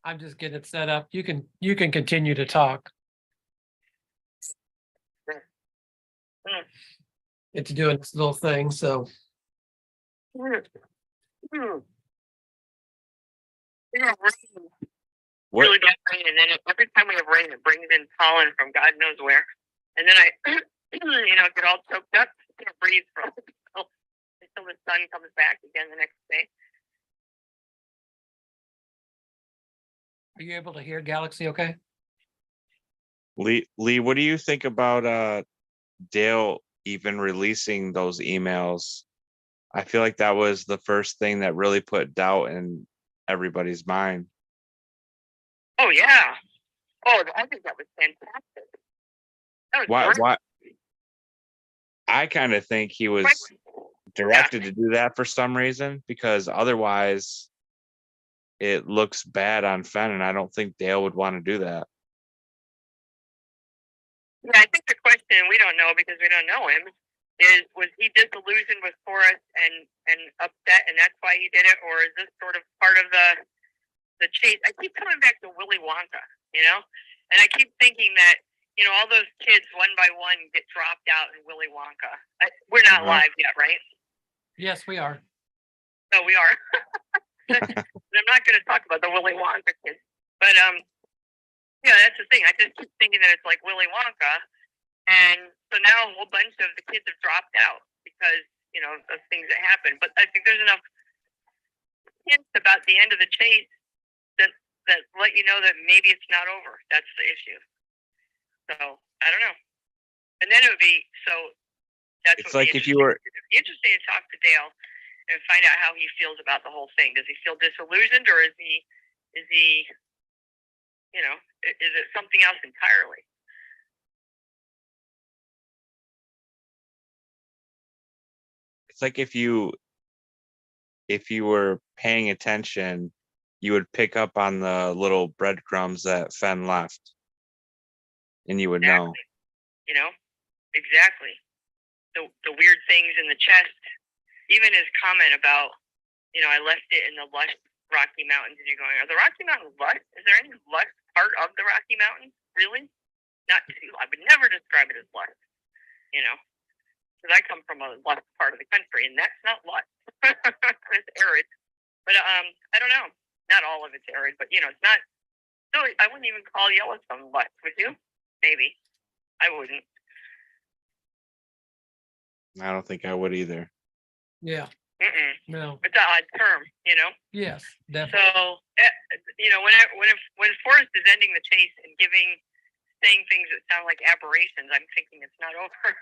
I'm just getting it set up. You can continue to talk. Mm. It's doing its little thing. So Mm. Mm. Yeah, rain. What? Really bad rain, and then every time we have rain, it brings in pollen from God knows where, and then I, get all choked up, can't breathe for until the sun comes back again the next day. are you able to hear Galaxy? Okay. Lee, what do you think about Dale even releasing those emails? I feel like that was the first thing that really put doubt in everybody's mind. Oh yeah. Oh, I think that was fantastic. That was great. Why? I kind of think he was directed to do that for some reason, because otherwise it looks bad on Fenn, and I don't think Dale would want to do that. Yeah, I think the question, we don't know because we don't know him, is was he disillusioned with Forrest and upset, and that's why he did it, or is this sort of part of the chase? I keep coming back to Willy Wonka, and I keep thinking that all those kids one by one get dropped out in Willy Wonka. We're not live yet, right? Yes, we are. No, we are. I'm not going to talk about the Willy Wonka kids, but yeah, that's the thing. I just keep thinking that it's like Willy Wonka, and so now a whole bunch of the kids have dropped out because of things that happen. But I think there's enough hints about the end of the chase that let you know that maybe it's not over. That's the issue. So I don't know. And then it would be so. That's it's like if you were interesting to talk to Dale and find out how he feels about the whole thing. Does he feel disillusioned, or is he is it something else entirely? It's like if you were paying attention, you would pick up on the little breadcrumbs that Fenn left, and you would know. Exactly. The weird things in the chest, even his comment about, I left it in the lush Rocky Mountains, and you're going, are the Rocky Mountains lush? Is there any lush part of the Rocky Mountains? Really? Not too. I would never describe it as lush, because I come from a lush part of the country, and that's not lush. It's arid. But I don't know. Not all of it's arid, but it's not. No, I wouldn't even call Yellowstone lush. Would you? Maybe. I wouldn't. I don't think I would either. Yeah. No. It's an odd term, Yes, definitely. So, when Forrest is ending the chase and saying things that sound like aberrations, I'm thinking it's not over.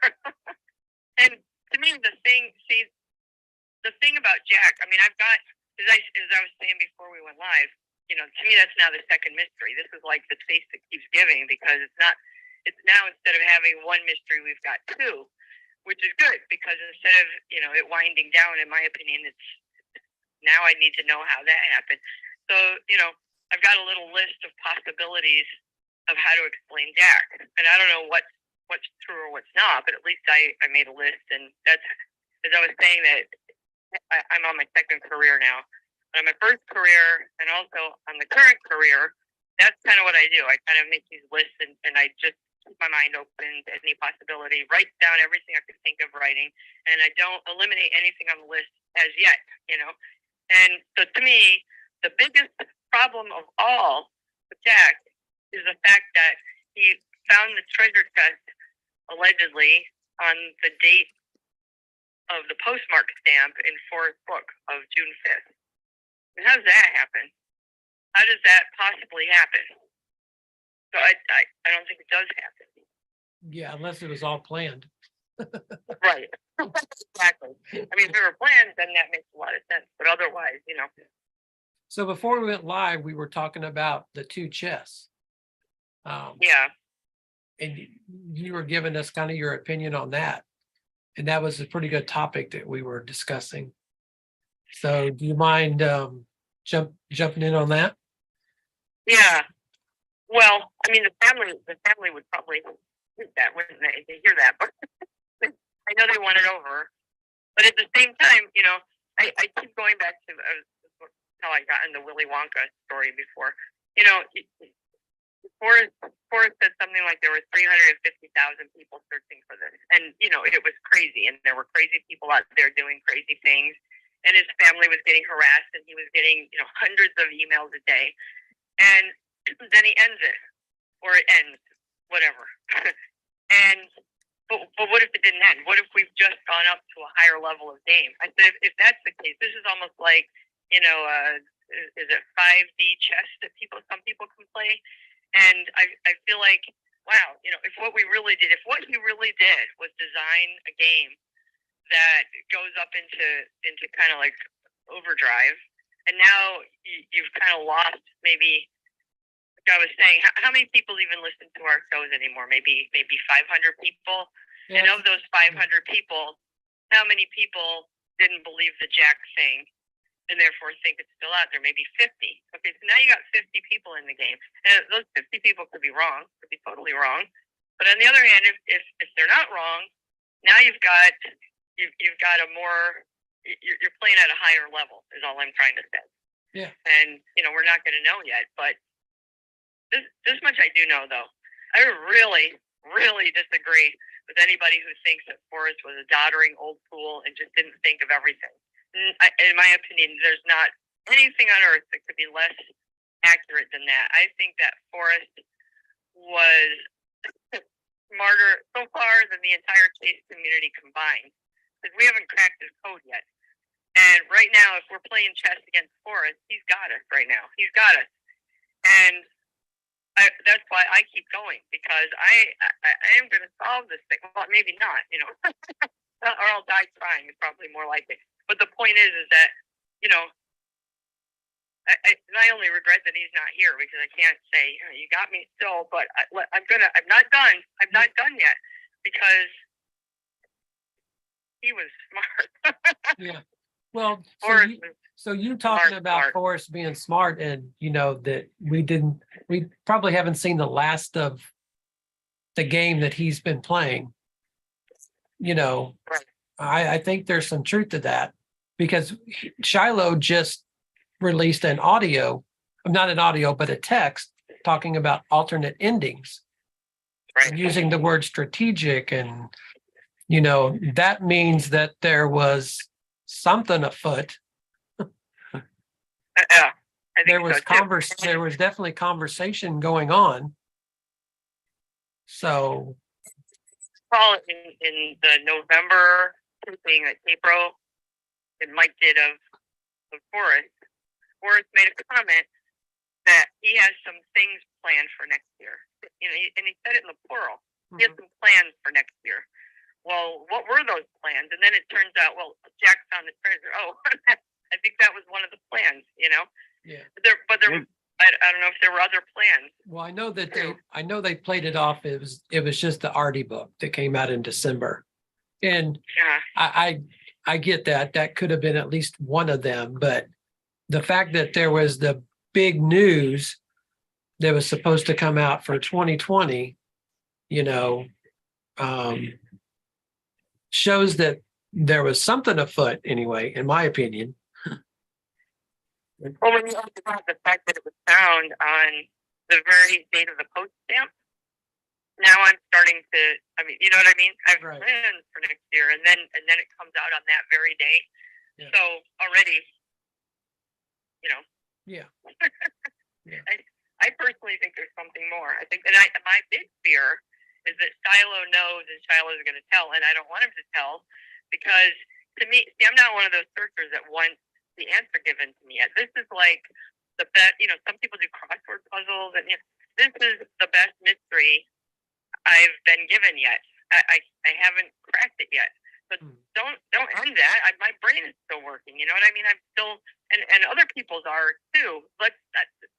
And to me, the thing about Jack, I mean, I've got, as I was saying before we went live, to me, that's now the second mystery. This is like the chase that keeps giving, because it's now, instead of having one mystery, we've got two, which is good, because instead of, it winding down, in my opinion, it's now I need to know how that happened. So, I've got a little list of possibilities of how to explain Jack. And I don't know what's true or what's not, but at least I made a list. And that's, as I was saying, that I'm on my second career now. But on my first career, and also on the current career, that's kind of what I do. I kind of make these lists, and I just keep my mind open to any possibility, write down everything I could think of writing, and I don't eliminate anything on the list as yet, And so to me, the biggest problem of all with Jack is the fact that he found the treasure chest, allegedly, on the date of the postmark stamp in Forrest's book of June 5th. And how does that happen? How does that possibly happen? So I don't think it does happen. Yeah, unless it was all planned. Right. Exactly. I mean, if it were planned, then that makes a lot of sense. But otherwise, So before we went live, we were talking about the two chests. Yeah. And you were giving us kind of your opinion on that. And that was a pretty good topic that we were discussing. So do you mind jumping in on that? Yeah. Well, I mean, the family would probably do that, wouldn't they? They hear that, but I know they want it over. But at the same time, I keep going back to how I got into Willy Wonka story before. you know, Forrest said something like there were 350,000 people searching for this, and you know it was crazy, and there were crazy people out there doing crazy things, and his family was getting harassed, and he was getting hundreds of emails a day, and then he ends it, or it ends, whatever, and. But what if it didn't end? What if we've just gone up to a higher level of game? I said, if that's the case, this is almost like, is it 5D chess that some people can play? And I feel like, wow, if what he really did was design a game that goes up into kind of like overdrive, and now you've kind of lost maybe. Like I was saying, how many people even listen to our shows anymore? Maybe 500 people. Yeah. And of those 500 people, how many people didn't believe the Jack thing and therefore think it's still out there? Maybe 50. Okay, so now you got 50 people in the game. And those 50 people could be wrong, could be totally wrong. But on the other hand, if they're not wrong, now you've got a more, you're playing at a higher level is all I'm trying to say. Yeah. And we're not going to know yet, but this much I do know though. I really, really disagree with anybody who thinks that Forrest was a doddering old fool and just didn't think of everything. In my opinion, there's not anything on earth that could be less accurate than that. I think that Forrest was smarter so far than the entire chase community combined, because we haven't cracked his code yet. And right now, if we're playing chess against Forrest, he's got us right now. He's got us. And that's why I keep going, because I am going to solve this thing. Well, maybe not, or I'll die trying is probably more likely. But the point is that, I only regret that he's not here, because I can't say, you got me still, but I'm not done. I'm not done yet, because he was smart. Yeah. Well, so you talking smart, about smart. Forrest being smart, and that we probably haven't seen the last of the game that he's been playing. Right. I think there's some truth to that, because Shiloh just released an audio, not an audio, but a text talking about alternate endings, Right. and using the word strategic, and that means that there was something afoot. Yeah, I think There was so, too. there was definitely conversation going on. So Paul, in the November thing that April and Mike did of Forrest, Forrest made a comment that he has some things planned for next year. And he said it in the plural. He has some plans for next year. Well, what were those plans? And then it turns out, well, Jack found the treasure. Oh, I think that was one of the plans, Yeah. But there I don't know if there were other plans. Well, I know they played it off. It was just the Artie book that came out in December. And Yeah. I get that. That could have been at least one of them, but the fact that there was the big news that was supposed to come out for 2020, shows that there was something afoot anyway, in my opinion. Well, when you think about the fact that it was found on the very date of the post stamp, now I'm starting to, you know what I mean? I have Right. plans for next year, and then it comes out on that very day. Yeah. So already, Yeah. Yeah. I personally think there's something more. I think, and my big fear is that Shiloh knows, and Shiloh is going to tell, and I don't want him to tell, because to me, see, I'm not one of those searchers that wants the answer given to me yet. This is like the best. Some people do crossword puzzles, and this is the best mystery I've been given yet. I haven't cracked it yet. But don't end that. My brain is still working. You know what I mean? I'm still, and other people's are too.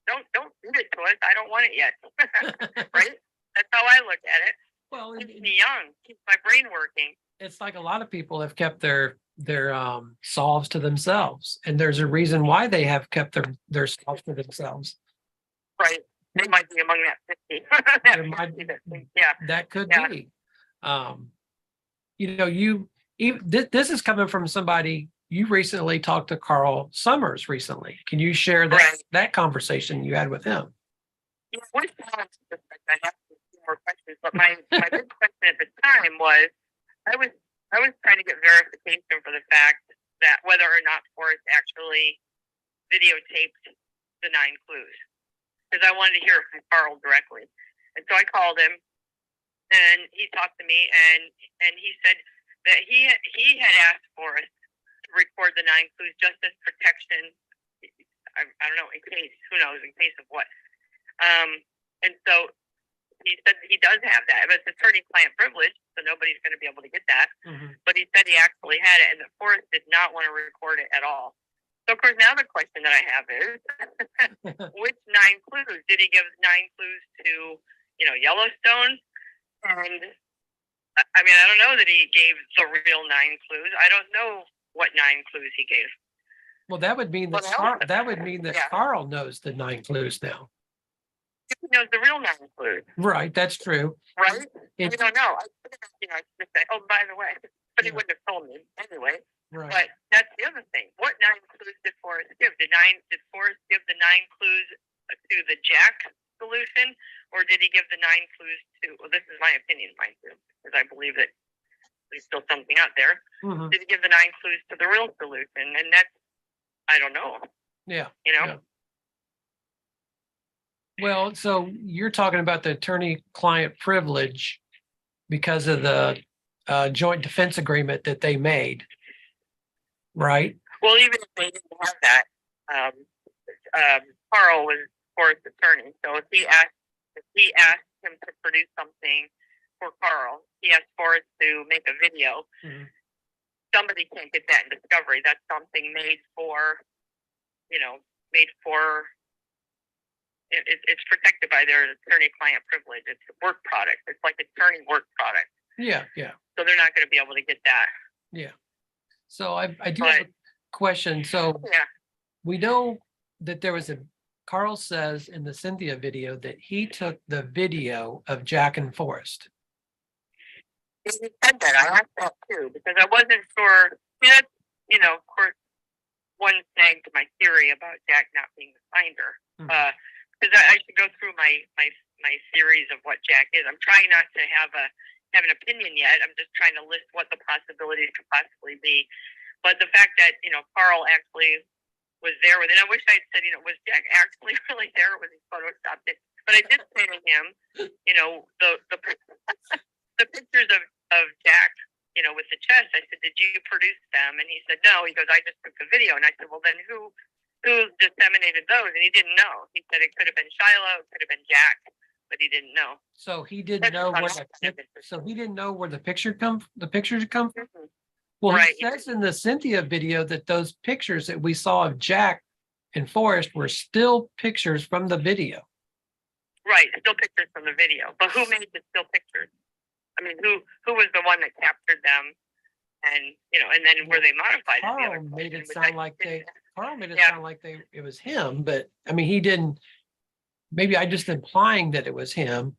Don't feed it to us. I don't want it yet. Right? That's how I look at it. Well, Keeps me young. Keeps my brain working. it's like a lot of people have kept their solves to themselves, and there's a reason why they have kept their solves to themselves. Right. They might be among that 50. There might be, Yeah. that could Yeah. be. This is coming from somebody. You recently talked to Carl Summers recently. Can you share Right. that conversation you had with him? Which one? I have a few more questions, but my big question at the time was, I was trying to get verification for the fact that whether or not Forrest actually videotaped the 9 clues, because I wanted to hear it from Carl directly, and so I called him, and he talked to me, and he said that he had asked Forrest to record the 9 clues just as protection. I don't know, in case, who knows, in case of what. And so he said he does have that, but it's attorney-client privilege, so nobody's going to be able to get that. Mhm. But he said he actually had it, and that Forrest did not want to record it at all. So, of course, now the question that I have is, which 9 clues? Did he give 9 clues to, Yellowstone? And, I mean, I don't know that he gave the real 9 clues. I don't know what 9 clues he gave. Well, that would mean that Yeah. Carl knows the 9 clues now. He knows the real 9 clues, Right, that's true. right? It- We don't know. I should say, oh, by the way, but he Yeah. wouldn't have told me anyway. Right. But that's the other thing. What 9 clues did Forrest give? Did Forrest give the 9 clues to the Jack solution, or did he give the 9 clues to? Well, this is my opinion, mind you, because I believe that there's still something out there. Mhm. Did he give the 9 clues to the real solution? And that's, I don't know. Yeah. Yeah. Well, so you're talking about the attorney-client privilege because of the joint defense agreement that they made, right? Well, even if they didn't have that, Carl was Forrest's attorney. So if he asked him to produce something for Carl, he asked Forrest to make a video. Mhm. Somebody can't get that in discovery. That's something made for. It's protected by their attorney-client privilege. It's a work product. It's like attorney work product. Yeah. So they're not going to be able to get that. Yeah. So I do have a question. So Yeah. we know that Carl says in the Cynthia video that he took the video of Jack and Forrest. He said that. I asked that too because I wasn't sure. That's, of course, one snag to my theory about Jack not being the finder. Because I should go through my theories of what Jack is. I'm trying not to have an opinion yet. I'm just trying to list what the possibilities could possibly be. But the fact that Carl actually was there with it, I wish I had said was Jack actually really there, or was he photoshopped it? But I did say to him, the pictures of Jack, with the chest. I said, did you produce them? And he said, no. He goes, I just took the video. And I said, well, then who disseminated those? And he didn't know. He said it could have been Shiloh, it could have been Jack, but he didn't know. So he didn't know where the pictures come from. Well, Right. he says in the Cynthia video that those pictures that we saw of Jack and Forrest were still pictures from the video. Right, still pictures from the video. But who made the still pictures? I mean, who was the one that captured them? And and then were they modified? Carl made it sound like it was him, but I mean, he didn't. Maybe I just implying that it was him.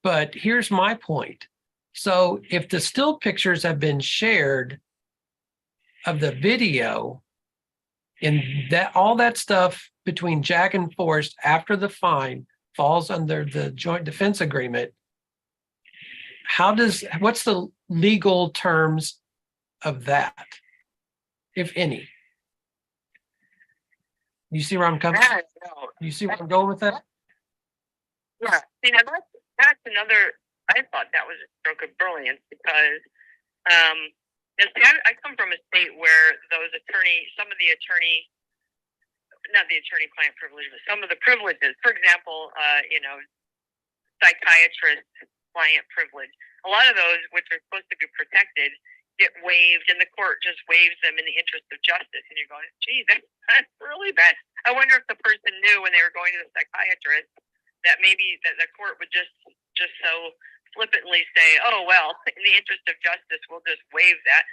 But here's my point. So if the still pictures have been shared of the video, and that all that stuff between Jack and Forrest after the fine falls under the joint defense agreement, what's the legal terms of that, if any? You see where I'm coming? You see where I'm going with that? Yeah. See, now that's another. I thought that was a stroke of brilliance because, I come from a state where some of the not the attorney-client privilege, but some of the privileges. For example, psychiatrist-client privilege. A lot of those, which are supposed to be protected, get waived, and the court just waives them in the interest of justice. And you're going, gee, that's really bad. I wonder if the person knew when they were going to the psychiatrist that maybe that the court would just so flippantly say, oh, well, in the interest of justice, we'll just waive that.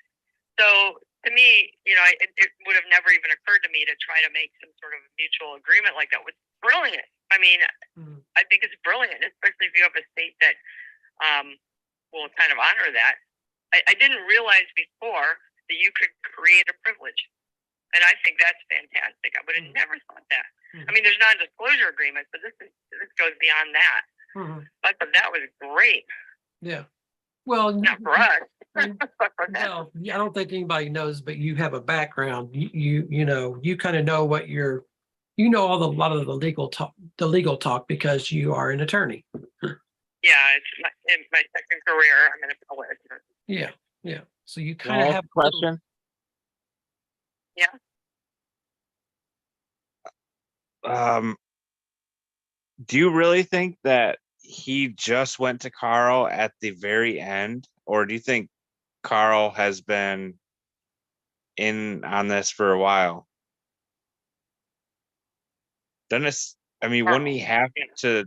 So to me, it would have never even occurred to me to try to make some sort of mutual agreement like that. Was brilliant. I mean, I think it's brilliant, especially if you have a state that will kind of honor that. I didn't realize before that you could create a privilege. And I think that's fantastic. I would have never thought that. I mean, there's non-disclosure agreements, but this goes beyond that. Mhm. I thought that was great. Yeah. Well, Not for us, and- but for them. well, I don't think anybody knows, but you have a background. You know, you kind of know what you're, you know, a lot of the legal talk because you are an attorney. Yeah, it's in my second career. I'm an appellate attorney. Yeah. Yeah. So you Can kind I of ask have a question? Um, do you really think that he just went to Carl at the very end, or do you think Carl has been in on this for a while? Dennis, I mean, wouldn't he have Yeah. to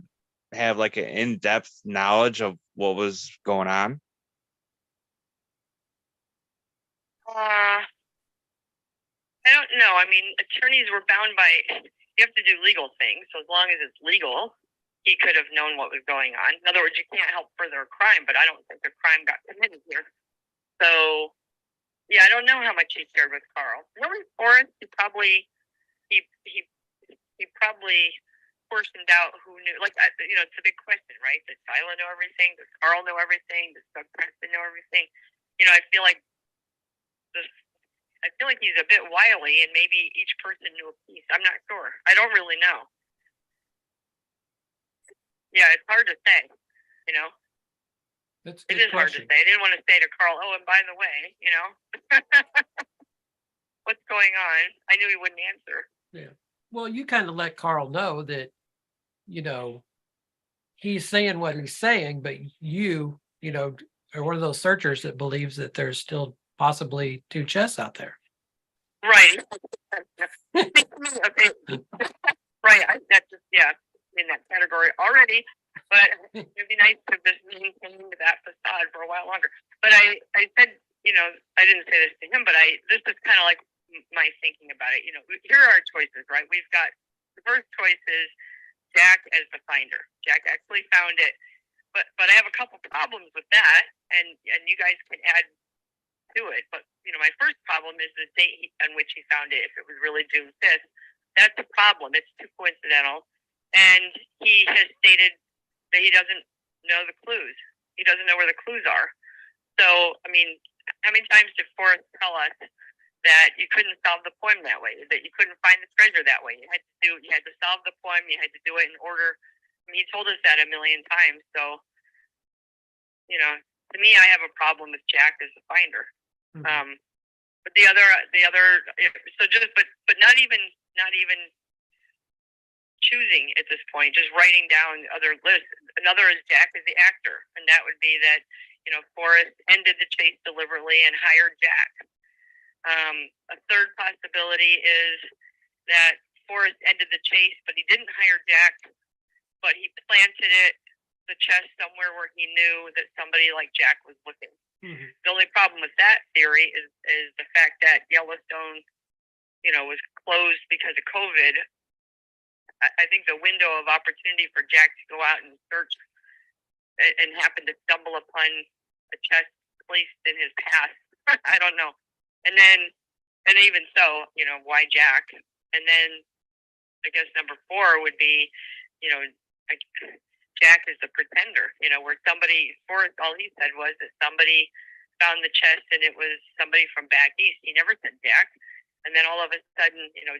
have like an in-depth knowledge of what was going on? I don't know. I mean, attorneys were bound by, you have to do legal things. So as long as it's legal, he could have known what was going on. In other words, you can't help further a crime, but I don't think the crime got committed here. So, yeah, I don't know how much he shared with Carl. Really, Forrest, he probably portioned out who knew. Like, you know, it's a big question, right? Does Shyla know everything? Does Carl know everything? Does Doug Preston know everything? You know, I feel like he's a bit wily, and maybe each person knew a piece. I'm not sure. I don't really know. Yeah, it's hard to say. You know, That's a it good is hard to question. say. I didn't want to say to Carl, "Oh, and by the way, you know, what's going on?" I knew he wouldn't answer. Yeah. Well, you kind of let Carl know that, you know, he's saying what he's saying, but you know, are one of those searchers that believes that there's still possibly two chests out there. Right. Okay. Right. That's just, yeah, in that category already. But it'd be nice to just maintain that facade for a while longer. But I said, you know, I didn't say this to him, but this is kind of like my thinking about it. You know, here are our choices, right? We've got the first choice is Jack as the finder. Jack actually found it, but I have a couple problems with that, and you guys can add to it. But you know, my first problem is the date on which he found it. If it was really June 5th, that's a problem. It's too coincidental, and he has stated that he doesn't know the clues. He doesn't know where the clues are. So, I mean, how many times did Forrest tell us that you couldn't solve the poem that way, that you couldn't find the treasure that way? You had to solve the poem. You had to do it in order. I mean, he told us that a million times. So, you know, to me, I have a problem with Jack as the finder. Mhm. But the other, so just, but not even choosing at this point, just writing down other lists. Another is Jack is the actor, and that would be that, you know, Forrest ended the chase deliberately and hired Jack. A third possibility is that Forrest ended the chase, but he didn't hire Jack, but he planted the chest somewhere where he knew that somebody like Jack was looking. Mhm. The only problem with that theory is the fact that Yellowstone, you know, was closed because of COVID. I think the window of opportunity for Jack to go out and search and happen to stumble upon a chest placed in his past, I don't know. And even so, you know, why Jack? And then I guess number 4 would be, you know, Jack is the pretender, you know, where somebody, Forrest, all he said was that somebody found the chest and it was somebody from back east. He never said Jack. And then all of a sudden, you know,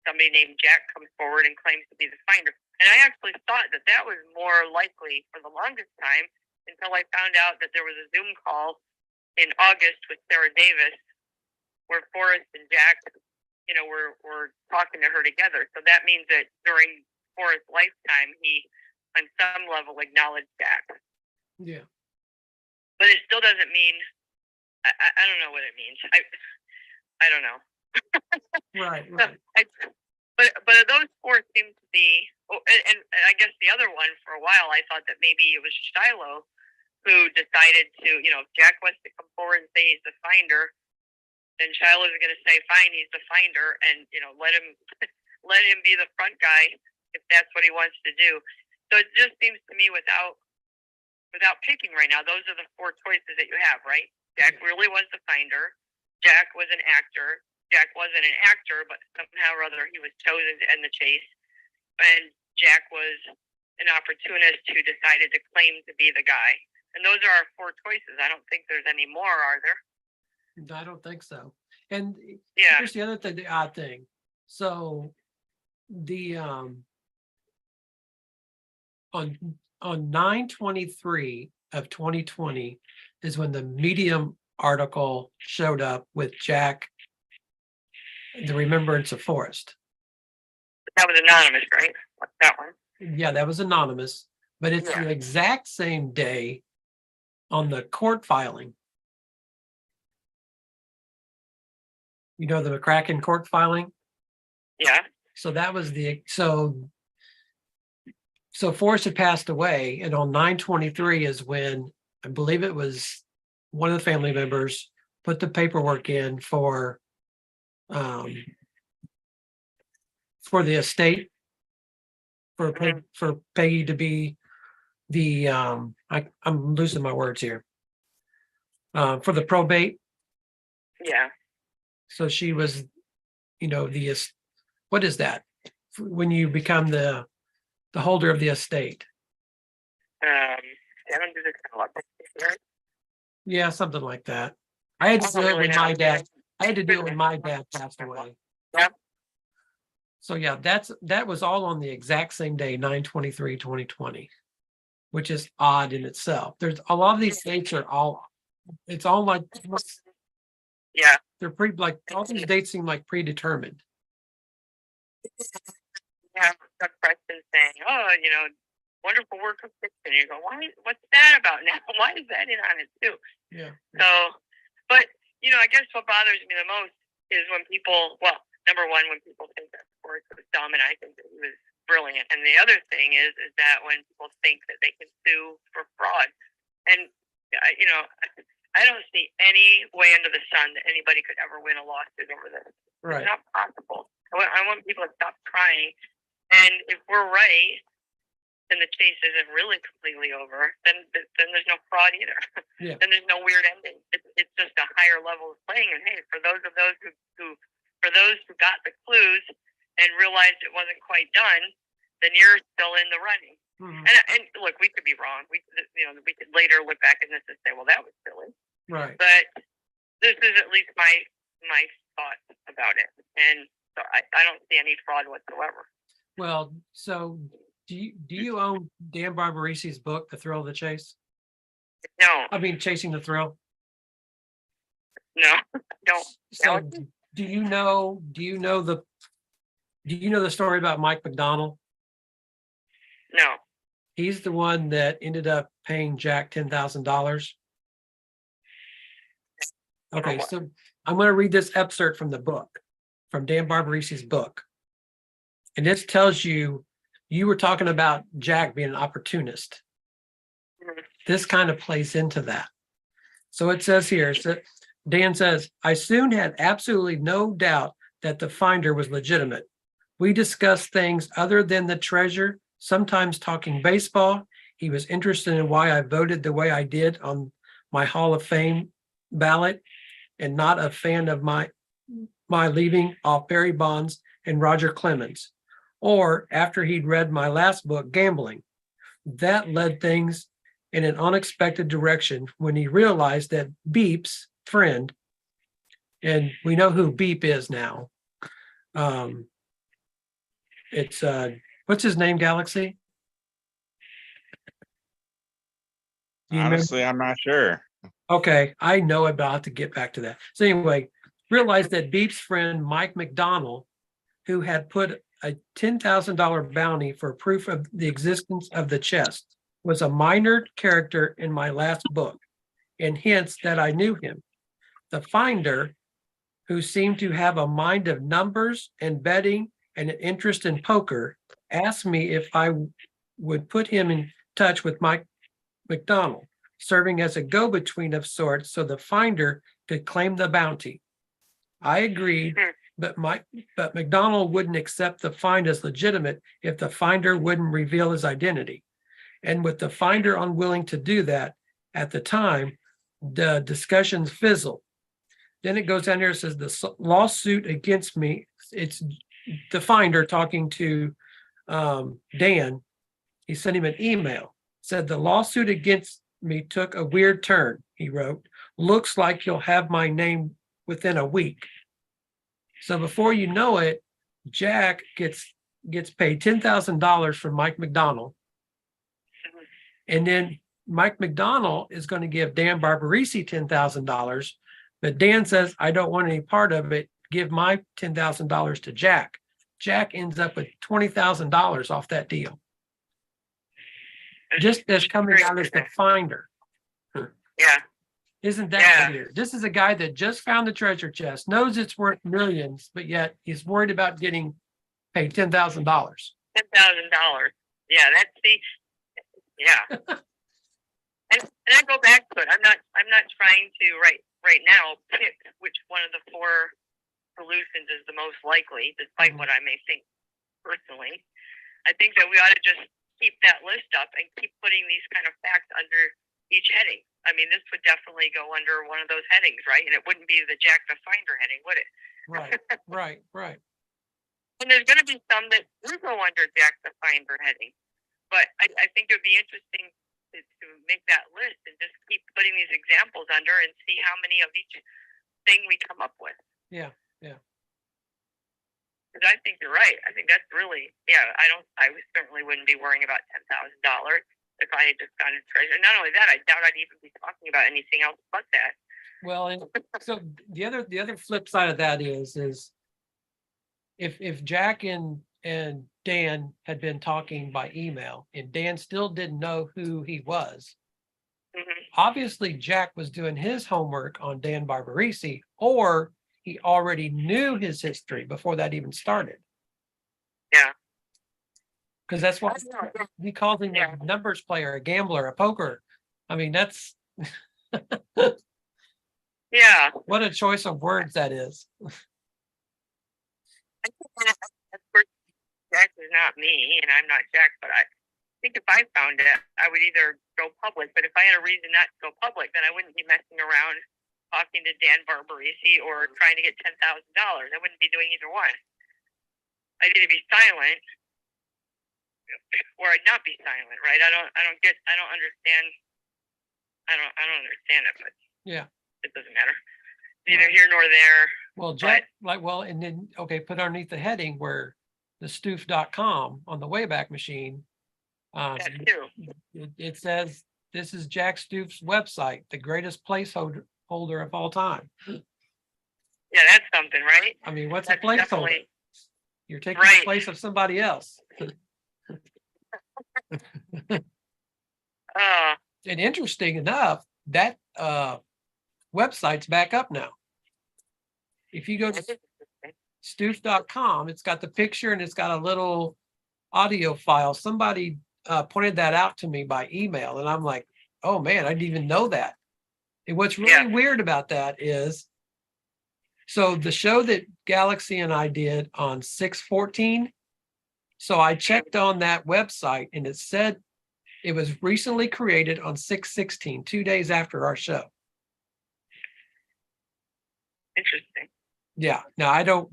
somebody named Jack comes forward and claims to be the finder. And I actually thought that was more likely for the longest time until I found out that there was a Zoom call in August with Sarah Davis where Forrest and Jack, you know, were talking to her together. So that means that during Forrest's lifetime, he, on some level, acknowledged Jack. Yeah. But it still doesn't mean, I don't know what it means. I don't know. Right. But those 4 seem to be, and I guess the other one for a while, I thought that maybe it was Shiloh who decided to, you know, if Jack wants to come forward and say he's the finder, then Shiloh's going to say, fine, he's the finder, and you know, let him be the front guy if that's what he wants to do. So it just seems to me, without picking right now, those are the 4 choices that you have, right? Jack really was the finder. Jack was an actor. Jack wasn't an actor, but somehow or other he was chosen to end the chase. And Jack was an opportunist who decided to claim to be the guy. And those are our four choices. I don't think there's any more, are there? I don't think so. And Yeah. here's the other thing, the odd thing. So the on 9/23 of 2020 is when the Medium article showed up with Jack, the Remembrance of Forrest. That was anonymous, right? That one. Yeah, that was anonymous, but it's Yeah. the exact same day on the court filing. You know, the McCracken court filing. Yeah. So that was so Forrest had passed away, and on 9/23 is when I believe it was one of the family members put the paperwork in for the estate for Peggy to be the I'm losing my words here. For the probate. Yeah. So she was, what is that? When you become the holder of the estate? I don't do this kind of lot. Yeah, something like that. I had to do it when my dad. I had to do it when my dad passed away. Yeah. So yeah, that was all on the exact same day, 9/23/2020, which is odd in itself. There's a lot of these dates are all. It's all like. Yeah. They're like all these dates seem like predetermined. Yeah, Doug Preston saying, "Oh, wonderful work of fiction." You go, "Why? What's that about now? Why is that in on it too?" Yeah. So, but I guess what bothers me the most is when people. Well, number one, when people think that Forrest was dumb, and I think that he was brilliant. And the other thing is that when people think that they can sue for fraud, and I don't see any way under the sun that anybody could ever win a lawsuit over this. Right. It's not possible. I want people to stop trying. And if we're right, then the chase isn't really completely over. Then there's no fraud either. Yeah. Then there's no weird ending. It's just a higher level of playing. And hey, for those who got the clues and realized it wasn't quite done, then you're still in the running. Mm-hmm. And look, we could be wrong. We could later look back at this and say, well, that was silly. Right. But this is at least my thoughts about it. And so I don't see any fraud whatsoever. Well, so do you own Dan Barbarisi's book, The Thrill of the Chase? No. I mean, Chasing the Thrill. No. Don't. So do you know the story about Mike McDonald? No. He's the one that ended up paying Jack $10,000. Okay, so I'm going to read this excerpt from the book, from Dan Barbarisi's book. And this tells you were talking about Jack being an opportunist. This kind of plays into that. So it says here, Dan says, I soon had absolutely no doubt that the finder was legitimate. We discussed things other than the treasure, sometimes talking baseball. He was interested in why I voted the way I did on my Hall of Fame ballot, and not a fan of my leaving off Barry Bonds and Roger Clemens, or after he'd read my last book, Gambling. That led things in an unexpected direction when he realized that Beep's friend, and we know who Beep is now. It's what's his name, Galaxy? Honestly, I'm not sure. Okay, I know it, but I'll have to get back to that. So anyway, realized that Beep's friend, Mike McDonald, who had put a $10,000 bounty for proof of the existence of the chest, was a minor character in my last book, and hints that I knew him. The finder, who seemed to have a mind of numbers and betting and an interest in poker, asked me if I would put him in touch with Mike McDonald, serving as a go-between of sorts so the finder could claim the bounty. I agreed, but McDonald wouldn't accept the find as legitimate if the finder wouldn't reveal his identity. And with the finder unwilling to do that at the time, the discussions fizzled. Then it goes down here, it says the lawsuit against me, it's the finder talking to Dan. He sent him an email, said the lawsuit against me took a weird turn. He wrote, looks like you'll have my name within a week. So before you know it, Jack gets paid $10,000 from Mike McDonald. And then Mike McDonald is going to give Dan Barbarisi $10,000. But Dan says, I don't want any part of it. Give my $10,000 to Jack. Jack ends up with $20,000 off that deal. Just as coming out as the finder. Yeah. Isn't that weird? This is a guy that just found the treasure chest, knows it's worth millions, but yet he's worried about getting paid $10,000. $10,000. Yeah, that's the and I go back to it. I'm not trying to right now pick which one of the four solutions is the most likely, despite what I may think personally. I think that we ought to just keep that list up and keep putting these kind of facts under each heading. I mean, this would definitely go under one of those headings, right? And it wouldn't be the Jack the Finder heading, would it? Right. And there's going to be some that do go under Jack the Finder heading. But I think it would be interesting to make that list and just keep putting these examples under and see how many of each thing we come up with. Yeah. Because I think you're right. I think that's really, I certainly wouldn't be worrying about $10,000 if I had just gotten treasure. Not only that, I doubt I'd even be talking about anything else but that. Well, and so the other flip side of that is if Jack and Dan had been talking by email and Dan still didn't know who he was, obviously Jack was doing his homework on Dan Barbarisi, or he already knew his history before that even started. Yeah. Because that's why he calls him a numbers player, a gambler, a poker. I mean, that's what a choice of words that is. Jack is not me, and I'm not Jack, but I think if I found it, I would either go public. But if I had a reason not to go public, then I wouldn't be messing around talking to Dan Barbarisi or trying to get $10,000. I wouldn't be doing either one. I'd either be silent or I'd not be silent, right? I don't understand it, but it doesn't matter. Neither here nor there. Well, Jack, and then put underneath the heading where the stoof.com on the Wayback Machine. That too. It says this is Jack Stoof's website, the greatest placeholder of all time. Yeah, that's something, right? I mean, what's a placeholder? You're taking the place of somebody else. And interesting enough, that website's back up now. If you go to stoof.com, it's got the picture and it's got a little audio file. Somebody pointed that out to me by email, and I'm like, oh man, I didn't even know that. And what's really weird about that is, so the show that Galaxy and I did on 6/14, so I checked on that website and it said it was recently created on 6/16, 2 days after our show. Interesting. Yeah. Now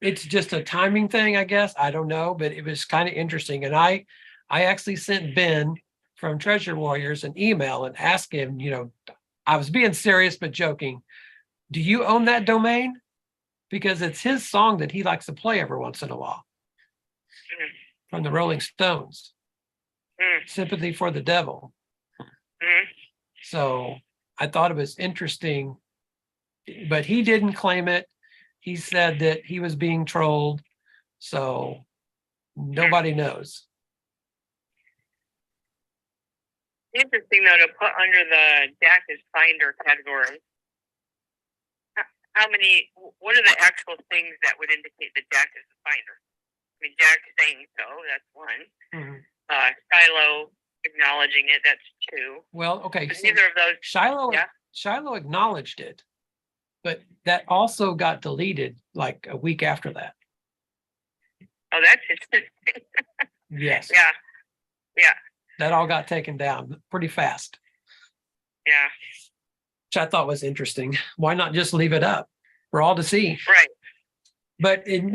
it's just a timing thing, I guess. I don't know, but it was kind of interesting. And I actually sent Ben from Treasure Warriors an email and asked him, I was being serious but joking, do you own that domain? Because it's his song that he likes to play every once in a while from the Rolling Stones. Sympathy for the Devil. So I thought it was interesting, but he didn't claim it. He said that he was being trolled. So nobody knows. Interesting though to put under the Jack is Finder category. What are the actual things that would indicate that Jack is the finder? I mean, Jack saying so, that's one. Shiloh acknowledging it, that's two. Well, okay. So neither of those. Shiloh acknowledged it, but that also got deleted like a week after that. Oh, that's interesting. Yes. Yeah. That all got taken down pretty fast. Yeah. Which I thought was interesting. Why not just leave it up for all to see? Right. But and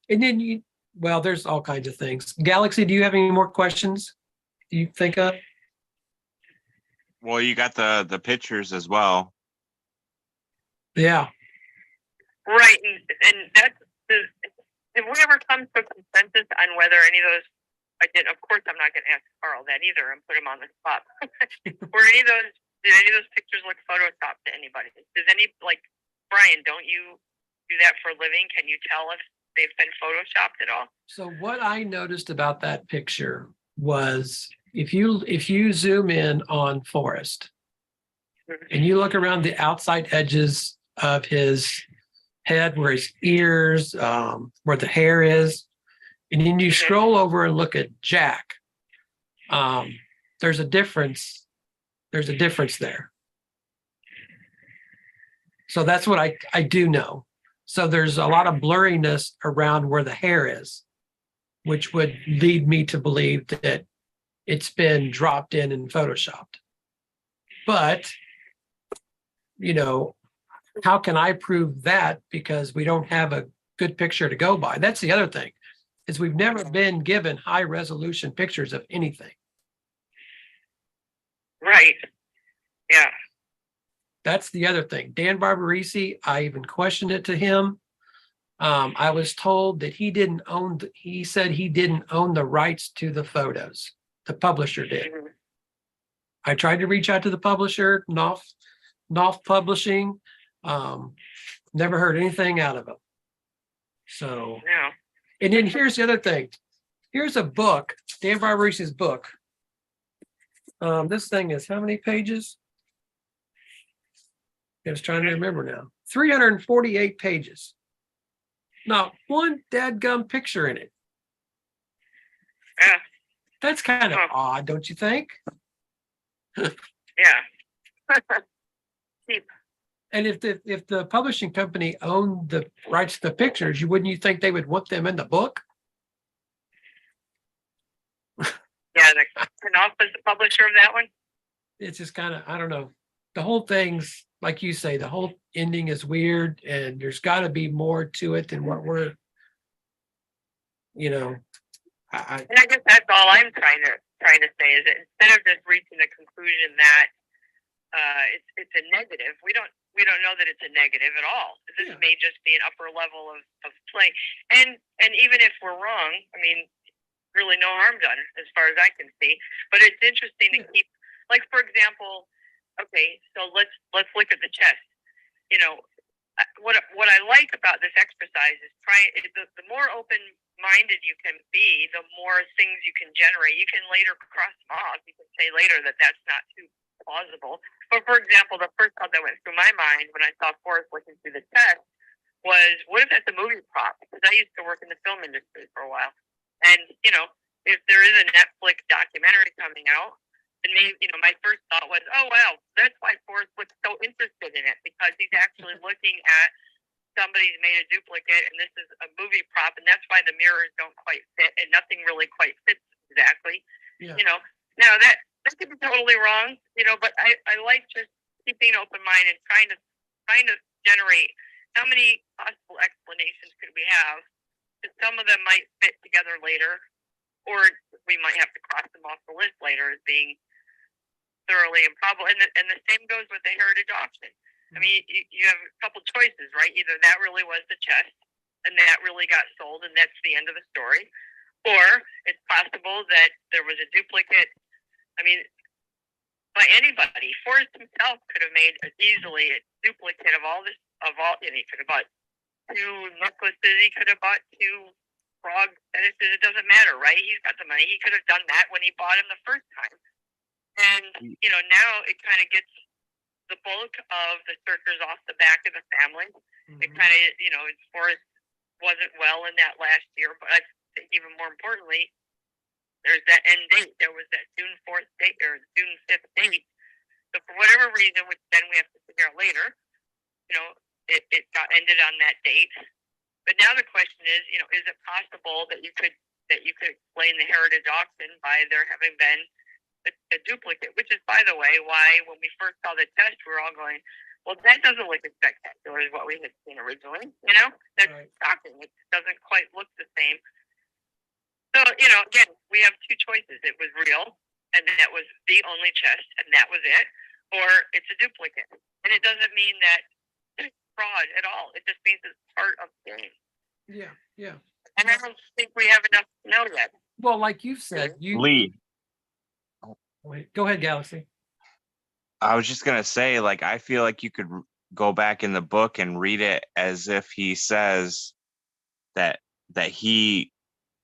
then well, there's all kinds of things. Galaxy, do you have any more questions do you think of? Well, you got the pictures as well. Yeah. Right, and that's the. Did we ever come to a consensus on whether any of those? I did. Of course, I'm not going to ask Carl that either and put him on the spot. Were any of those? Did any of those pictures look photoshopped to anybody? Does any like Brian? Don't you do that for a living? Can you tell if they've been photoshopped at all? So what I noticed about that picture was if you zoom in on Forrest and you look around the outside edges of his head, where his ears, where the hair is, and then you scroll over and look at Jack, there's a difference. There's a difference there. So that's what I do know. So there's a lot of blurriness around where the hair is, which would lead me to believe that it's been dropped in and photoshopped. But, you know, how can I prove that? Because we don't have a good picture to go by. That's the other thing, is we've never been given high resolution pictures of anything. Right. Yeah. That's the other thing. Dan Barbarisi, I even questioned it to him. I was told that he said he didn't own the rights to the photos. The publisher did. Mhm. I tried to reach out to the publisher, Knopf Publishing. Never heard anything out of them. So, No. and then here's the other thing. Here's a book, Dan Barbarisi's book. This thing is how many pages? I was trying to remember now. 348 pages. Not one dadgum picture in it. Yeah. That's kind of Huh. odd, don't you think? Yeah. Cheap. And if the publishing company owned the rights to the pictures, wouldn't you think they would want them in the book? Yeah. Knopf was the publisher of that one. It's just kind of, I don't know. The whole thing's, like you say, the whole ending is weird, and there's got to be more to it than what we're, you know. And I guess that's all I'm trying to say is that instead of just reaching the conclusion that it's a negative, we don't know that it's a negative at all. This Yeah. may just be an upper level of play, and even if we're wrong, I mean, really no harm done as far as I can see. But it's interesting to keep, like, for example, okay, so let's look at the chest. You know, what I like about this exercise is the more open-minded you can be, the more things you can generate. You can later cross them off. You can say later that that's not too plausible. But for example, the first thought that went through my mind when I saw Forrest looking through the test was, what if that's a movie prop? Because I used to work in the film industry for a while, and you know, if there is a Netflix documentary coming out, and maybe, you know, my first thought was, oh wow, that's why Forrest looks so interested in it, because he's actually looking at somebody's made a duplicate, and this is a movie prop, and that's why the mirrors don't quite fit, and nothing really quite fits exactly. Yeah. You know, now that could be totally wrong, you know, but I like just keeping an open mind and trying to generate how many possible explanations could we have. Because some of them might fit together later, or we might have to cross them off the list later as being thoroughly improbable. And the same goes with the heritage auction. I mean, you have a couple choices, right? Either that really was the chest, and that really got sold, and that's the end of the story, or it's possible that there was a duplicate. I mean, by anybody. Forrest himself could have made easily a duplicate of all. You know, he could have bought 2 necklaces. He could have bought 2 frog fetishes. It doesn't matter, right? He's got the money. He could have done that when he bought him the first time. And, you know, now it kind of gets the bulk of the searchers off the back of the family. Mm-hmm. It kind of, you know, Forrest wasn't well in that last year, but I think even more importantly, there's that end date. There was that June 4th date or June 5th date. So for whatever reason, which then we have to figure out later, you know, it got ended on that date. But now the question is, you know, is it possible that you could explain the heritage auction by there having been a duplicate? Which is, by the way, why when we first saw the test, we were all going, well, that doesn't look as spectacular as what we had seen originally. You know, that's right. Shocking. It doesn't quite look the same. So, again, we have two choices. It was real, and that was the only chest, and that was it, or it's a duplicate. And it doesn't mean that it's fraud at all. It just means it's part of the game. Yeah, yeah. And I don't think we have enough to know yet. Well, like you've said, Lee, wait, go ahead, Galaxy. I was just gonna say, like, I feel like you could go back in the book and read it as if he says that he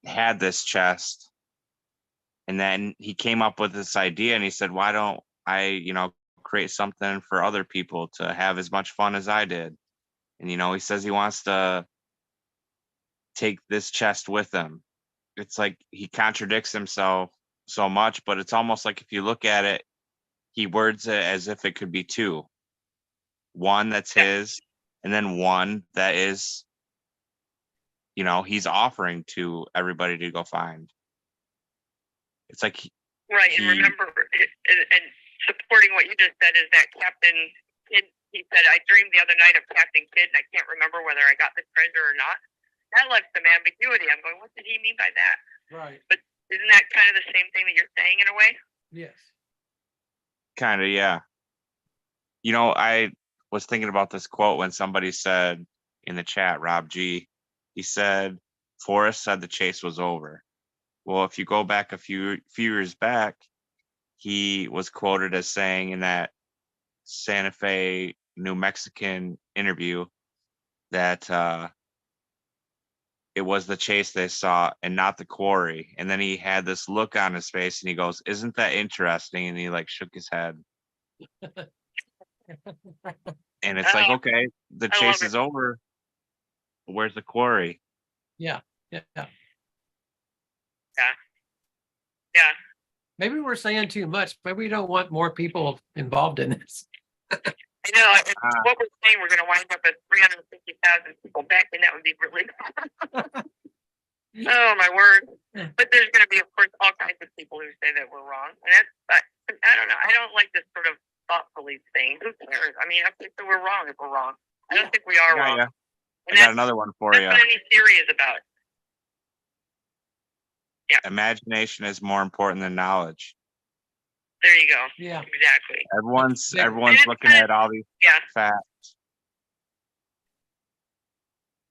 had this chest, and then he came up with this idea, and he said, "Why don't I, create something for other people to have as much fun as I did?" And he says he wants to take this chest with him. It's like he contradicts himself so much, but it's almost like if you look at it, he words it as if it could be two. One that's his, and then one that is, he's offering to everybody to go find. It's like right, and remember, and supporting what you just said is that Captain Kidd, he said, I dreamed the other night of Captain Kidd, and I can't remember whether I got the treasure or not. That left some ambiguity. I'm going, what did he mean by that? Right. But isn't that kind of the same thing that you're saying in a way? Yes. kind of, yeah. I was thinking about this quote when somebody said in the chat, Rob G, he said, Forrest said the chase was over. Well, if you go back a few years back, he was quoted as saying in that Santa Fe, New Mexican interview that it was the chase they saw and not the quarry. And then he had this look on his face and he goes, "Isn't that interesting?" And he like shook his head. And it's like, okay, the chase is over. Where's the quarry? Yeah. Maybe we're saying too much. Maybe we don't want more people involved in this. I know. What we're saying, we're going to wind up at 350,000 people back, and that would be really oh, my word. But there's going to be, of course, all kinds of people who say that we're wrong. And that's, I don't know. I don't like this sort of thought police thing. Who cares? I mean, okay, so we're wrong if we're wrong. I don't think we are wrong. Yeah. And I got another one for you. That's what any theory is about. Yeah. Imagination is more important than knowledge. There you go. Yeah. Exactly. Everyone's looking at all these facts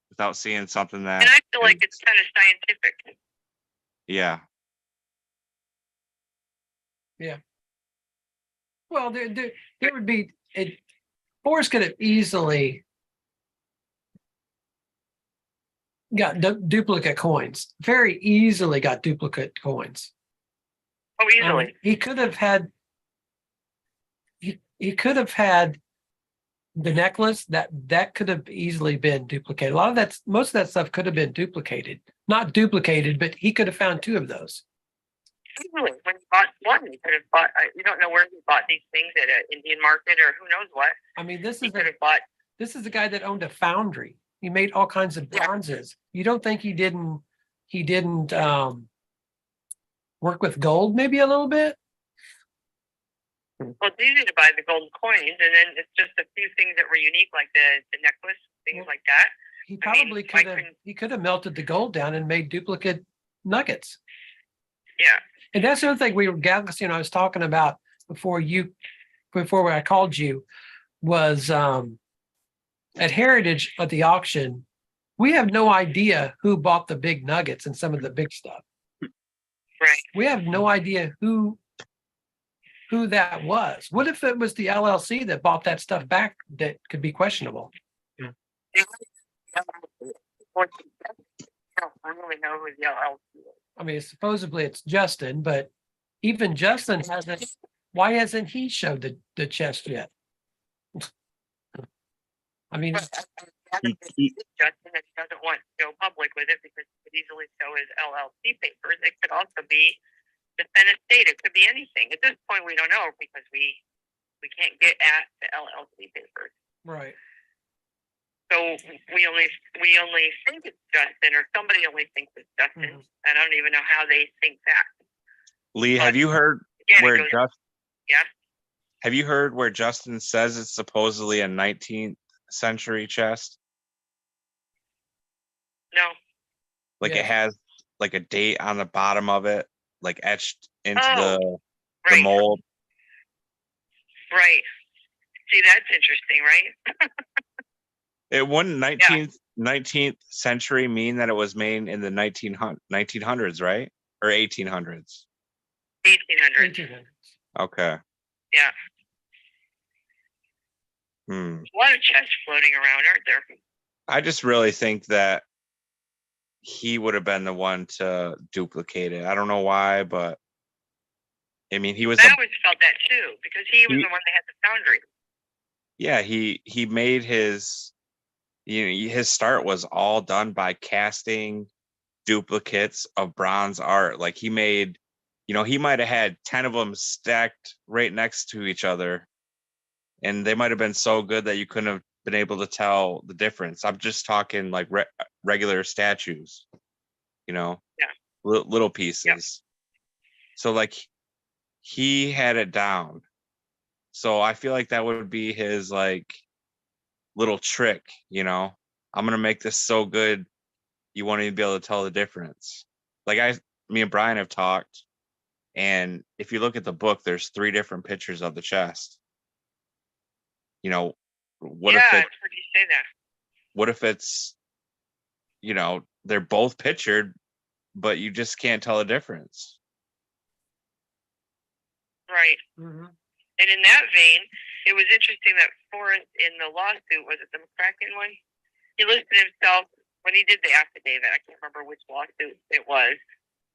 without seeing something that. And I feel like it's kind of scientific. Yeah. Yeah. Well, there would be Forrest could have easily got duplicate coins. Very easily got duplicate coins. Oh, easily. He could have had. He could have had the necklace that could have easily been duplicated. Most of that stuff could have been duplicated. Not duplicated, but he could have found two of those. Easily. When he bought one, he could have bought. You don't know where he bought these things at an Indian market or who knows what. I mean, He could have bought. This is the guy that owned a foundry. He made all kinds of bronzes. You don't think he didn't work with gold maybe a little bit? Well, it's easy to buy the gold coins, and then it's just a few things that were unique, like the necklace, things like that. He probably could have melted the gold down and made duplicate nuggets. Yeah. And that's the other thing I was talking about before I called you was at Heritage at the auction, we have no idea who bought the big nuggets and some of the big stuff. Right. We have no idea who that was. What if it was the LLC that bought that stuff back that could be questionable? I don't really know who the LLC is. I mean, supposedly it's Justin, but even Justin hasn't. Why hasn't he showed the chest yet? I mean, Justin that doesn't want to go public with it because it could easily show his LLC papers. It could also be defendant state. It could be anything. At this point, we don't know because we can't get at the LLC papers. right. So we only think it's Justin, or somebody only thinks it's Justin. Mm-hmm. I don't even know how they think that. Lee, have you heard where Justin? Yeah. Have you heard where Justin says it's supposedly a 19th century chest? No. Like Yeah. it has like a date on the bottom of it, like etched into Oh, the right, mold. right. See, that's interesting, right? It wouldn't Yeah, 19th century mean that it was made in the 1900s, right? Or 1800s. 1800s. 1800s. Okay. Yeah, Hmm. a lot of chests floating around, aren't there? I just really think that he would have been the one to duplicate it. I don't know why, but I mean, I always felt that too, because he was he the one that had the foundry. yeah, he made his, his start was all done by casting duplicates of bronze art. Like he made, he might have had 10 of them stacked right next to each other, and they might have been so good that you couldn't have been able to tell the difference. I'm just talking like regular statues, you know, Yeah, little yeah, pieces. So like he had it down. So I feel like that would be his like little trick, I'm gonna make this so good you won't even be able to tell the difference. Like me and Brian have talked, and if you look at the book, there's 3 different pictures of the chest. You know, what if yeah. it I've heard you say that. what if it's, they're both pictured, but you just can't tell the difference. Right. Mhm. And in that vein, it was interesting that Forrest in the lawsuit, was it the McCracken one? He listed himself when he did the affidavit. I can't remember which lawsuit it was,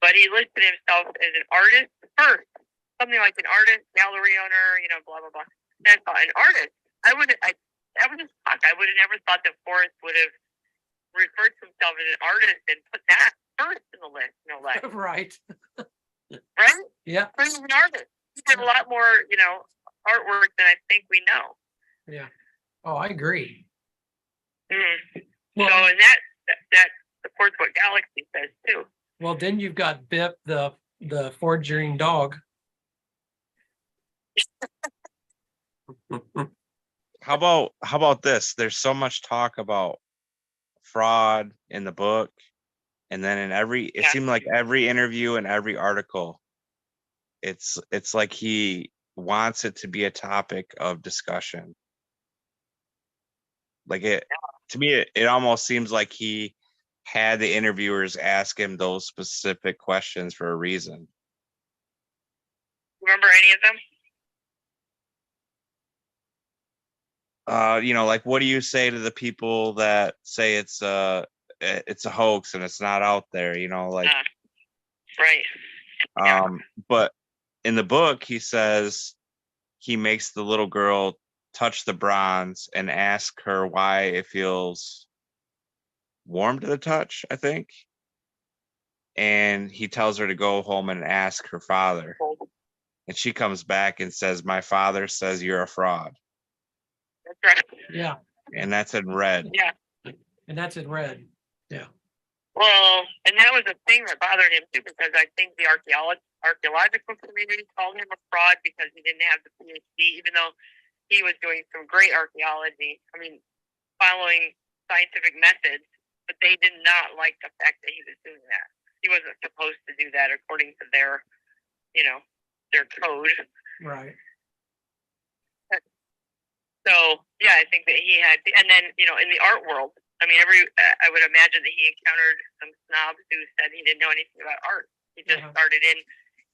but he listed himself as an artist first, something like an artist, gallery owner, blah blah blah. And I thought, an artist. That was a shock. I would have never thought that Forrest would have referred to himself as an artist and put that first in the list, no less. Right. Right? Yeah. But he's an artist. He did a lot more, artwork than I think we know. Yeah. Oh, I agree. Mm-hmm. Well, So, and that supports what Galaxy says too. well, then you've got Bip, the forging dog. How about this? There's so much talk about fraud in the book, and then it Yeah. seemed like every interview and every article, it's like he wants it to be a topic of discussion. Like to me, it almost seems like he had the interviewers ask him those specific questions for a reason. Remember any of them? Like, what do you say to the people that say it's a hoax and it's not out there? Right. Yeah. But in the book, he says he makes the little girl touch the bronze and ask her why it feels warm to the touch, I think. And he tells her to go home and ask her father. And she comes back and says, "My father says you're a fraud." That's right. Yeah. And that's in red. Yeah. And that's in red. Yeah. Well, and that was a thing that bothered him too, because I think the archaeological community called him a fraud because he didn't have the PhD, even though he was doing some great archaeology. I mean, following scientific methods, but they did not like the fact that he was doing that. He wasn't supposed to do that according to their, their code. Right. So yeah, I think that he had, and then in the art world, I mean, I would imagine that he encountered some snobs who said he didn't know anything about art. He just started in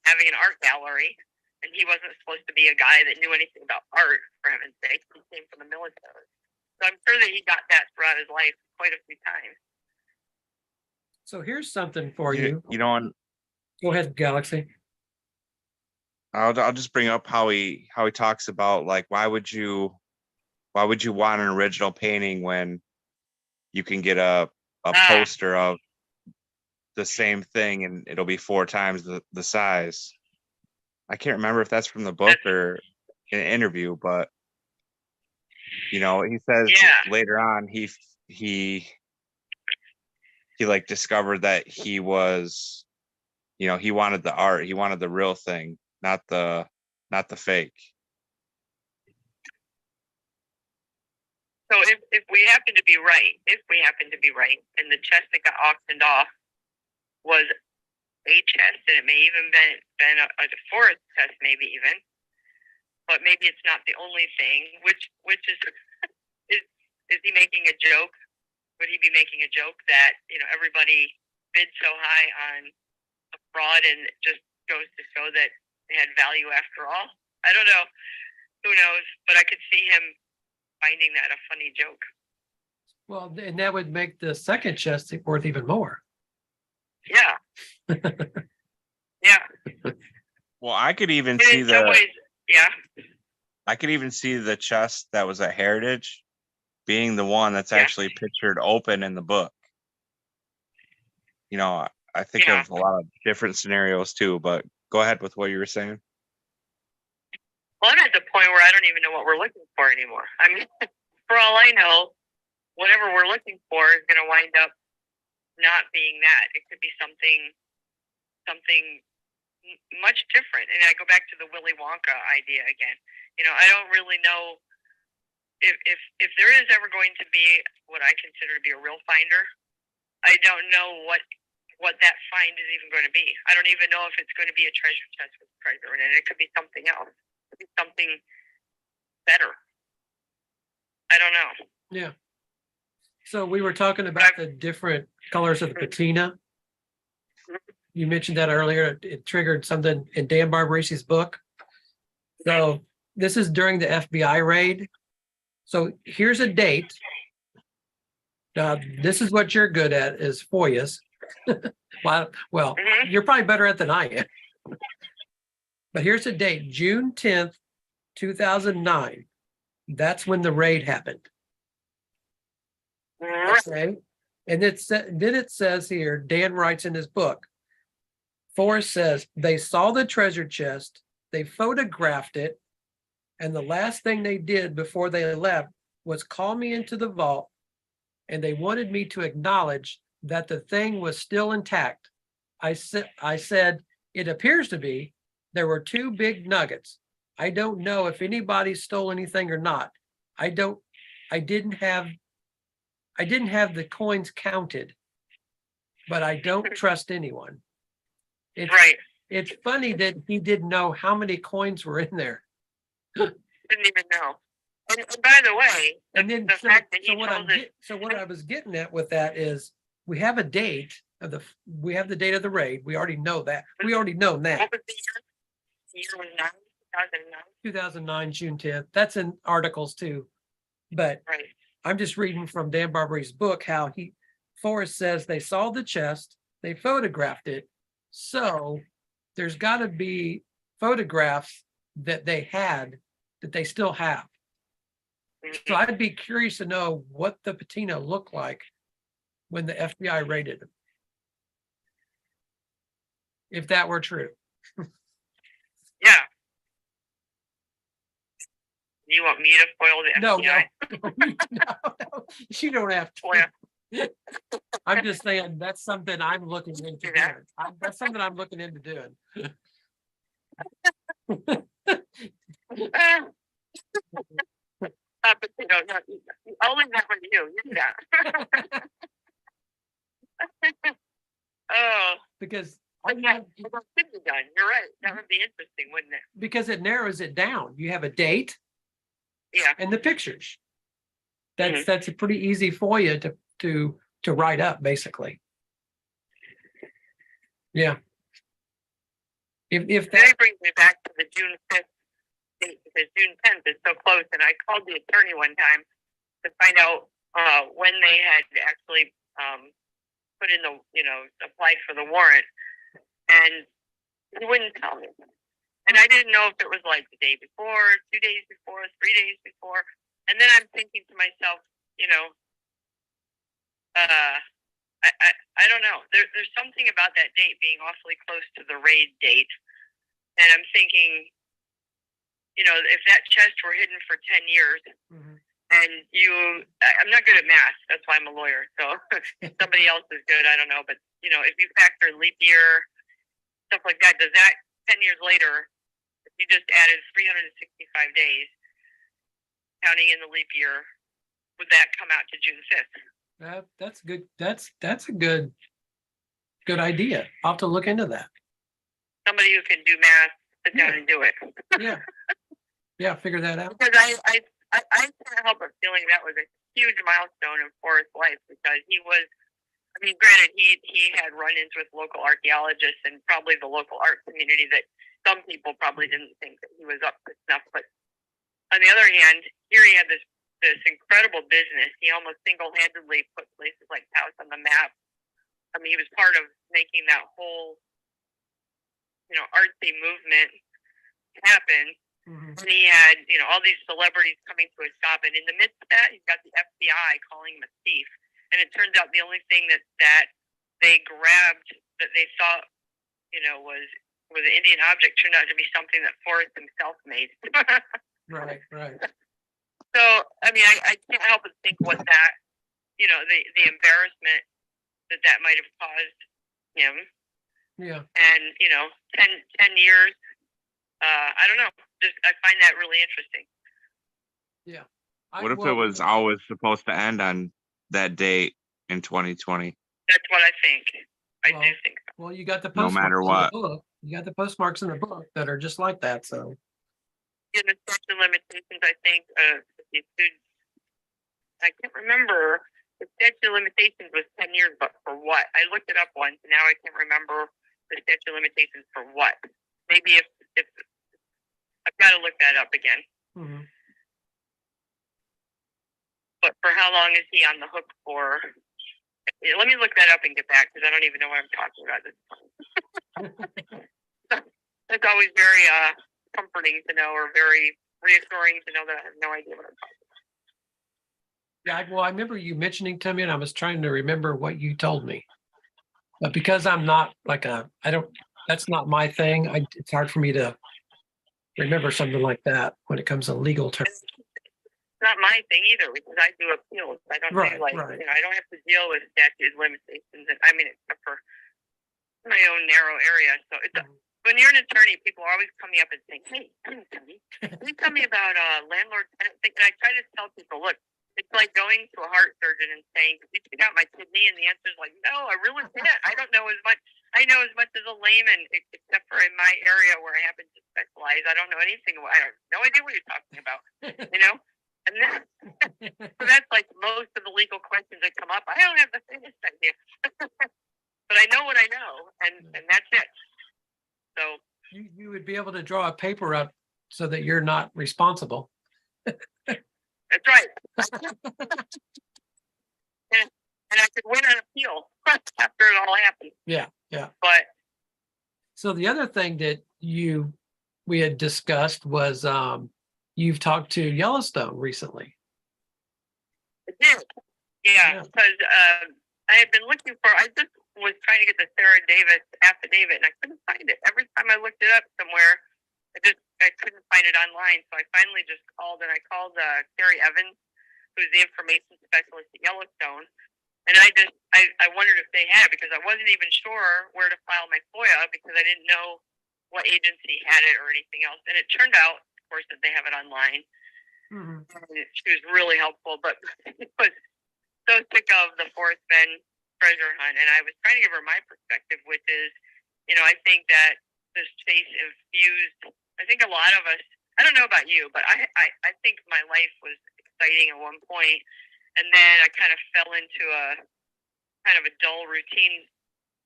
having an art gallery, and he wasn't supposed to be a guy that knew anything about art. For heaven's sake, he came from the military, so I'm sure that he got that throughout his life quite a few times. So here's something for you. Go ahead, Galaxy. I'll just bring up how he talks about, like, why would you want an original painting when you can get a poster of the same thing and it'll be 4 times the size. I can't remember if that's from the book or an interview, but he says later on he like discovered that he was, he wanted the art, he wanted the real thing, not the fake. So if we happen to be right, and the chest that got auctioned off was a chest, and it may even been a forest chest, maybe even. But maybe it's not the only thing. Which is he making a joke? Would he be making a joke that everybody bid so high on a fraud, and it just goes to show that it had value after all? I don't know. Who knows? But I could see him finding that a funny joke. Well, and that would make the second chest worth even more. Yeah. Yeah. Well, I could even And see in some ways, yeah. I could even see the chest that was at Heritage being the one that's Yeah. actually pictured open in the book. I think Yeah. of a lot of different scenarios too, but go ahead with what you were saying. Well, I'm at the point where I don't even know what we're looking for anymore. I mean, for all I know, whatever we're looking for is going to wind up not being that. It could be something much different. And I go back to the Willy Wonka idea again. I don't really know if there is ever going to be what I consider to be a real finder. I don't know what that find is even going to be. I don't even know if it's going to be a treasure chest with treasure in it. It could be something else. It could be something better. I don't know. Yeah. So we were talking about the different colors of the patina. You mentioned that earlier. It triggered something in Dan Barbarisi's book. So this is during the FBI raid. So here's a date. Now, this is what you're good at is FOIAs. Well, you're probably better at than I am. But here's a date, June 10th, 2009. That's when the raid happened. Okay. And then it says here, Dan writes in his book, Forrest says, they saw the treasure chest, they photographed it, and the last thing they did before they left was call me into the vault, and they wanted me to acknowledge that the thing was still intact. I said, it appears to be. There were two big nuggets. I don't know if anybody stole anything or not. I didn't have the coins counted, but I don't trust anyone. It's funny that he didn't know how many coins were in there. Didn't even know. And by the way, the fact that he told us. So what I was getting at with that is we have a date of the date of the raid. We already know that. We already know that. What was the year? The year was 2009. 2009, June 10th. That's in articles too. But Right. I'm just reading from Dan Barbary's book how Forrest says they saw the chest, they photographed it. So there's got to be photographs that they had that they still have. So I'd be curious to know what the patina looked like when the FBI raided them. If that were true. Yeah. You want me to foil the No, FBI? no, you don't have to. Foil. I'm just saying that's something I'm looking into doing. That's something I'm looking into doing. I'll leave that with you. You do that. Oh. Because But yeah, that could be done. You're right. That would be interesting, wouldn't it? because it narrows it down. You have a date. Yeah. And the pictures. That's a pretty easy for you to write up, basically. Yeah. If that brings me back to the June 5th date, because June 10th is so close, and I called the attorney one time to find out when they had actually put in applied for the warrant, and he wouldn't tell me. And I didn't know if it was like the day before, 2 days before, 3 days before. And then I'm thinking to myself, I don't know. There's something about that date being awfully close to the raid date. And I'm thinking, if that chest were hidden for 10 years, and I'm not good at math. That's why I'm a lawyer. So somebody else is good. I don't know. But, if you factor leap year, stuff like that, does that 10 years later, if you just added 365 days, counting in the leap year, would that come out to June 5th? that's good. That's a good. Good idea. I'll have to look into that. Somebody who can do math, sit down Yeah. and do it. Yeah. Yeah, figure that out. Because I can't help but feeling that was a huge milestone in Forrest's life, because he was, I mean, granted, he had run-ins with local archaeologists and probably the local art community that some people probably didn't think that he was up to snuff. But on the other hand, here he had this incredible business. He almost single-handedly put places like Taos on the map. I mean, he was part of making that whole, artsy movement happen. Mhm. And he had, all these celebrities coming to his shop, and in the midst of that, he's got the FBI calling him a thief. And it turns out the only thing that they grabbed that they thought, was an Indian object turned out to be something that Forrest himself made. Right. So, I mean, I can't help but think what that, the embarrassment that might have caused him. Yeah. And, 10 years, I don't know. Just I find that really interesting. Yeah. What if it was always supposed to end on that date in 2020? That's what I think. I Well, do think so. Well, you got the No postmarks matter in what. the book. You got the postmarks in the book that are just like that. So In the statute of limitations, I think I can't remember. The statute of limitations was 10 years, but for what? I looked it up once, and now I can't remember the statute of limitations for what. Maybe if I've got to look that up again. mhm. But for how long is he on the hook for? Let me look that up and get back, because I don't even know what I'm talking about this time. It's always very comforting to know, or very reassuring to know that I have no idea what I'm talking about. Yeah. I remember you mentioning to me, and I was trying to remember what you told me. But because I'm not that's not my thing. It's hard for me to remember something like that when it comes to legal terms. It's not my thing either, because I do appeals. I don't Right, do like, right. I don't have to deal with statute of limitations. And I mean, except for my own narrow area. So it's when you're an attorney, people are always coming up and saying, "Hey, can you tell me about landlord tenant thing?" And I try to tell people, look, it's like going to a heart surgeon and saying, "Did you take out my kidney?" And the answer is like, "No, I really can't. I don't know as much. I know as much as a layman, except for in my area where I happen to specialize. I don't know anything. I have no idea what you're talking about, And then, so that's like most of the legal questions that come up. I don't have the faintest idea, but I know what I know, and that's it. So You would be able to draw a paper up so that you're not responsible. that's right. and I could win an appeal after it all happened. Yeah. But So the other thing that we had discussed was you've talked to Yellowstone recently. it did, yeah. Yeah. Because I had been looking for. I just was trying to get the Sarah Davis affidavit, and I couldn't find it. Every time I looked it up somewhere, I couldn't find it online. So I finally just called, and I called Carrie Evans, who's the information specialist at Yellowstone. And I wondered if they had, because I wasn't even sure where to file my FOIA, because I didn't know what agency had it or anything else. And it turned out, of course, that they have it online. Mm-hmm. And she was really helpful, but I was so sick of the Forrest Fenn treasure hunt. And I was trying to give her my perspective, which is, I think that this chase infused, I think a lot of us, I don't know about you, but I think my life was exciting at one point. And then I kind of fell into a kind of a dull routine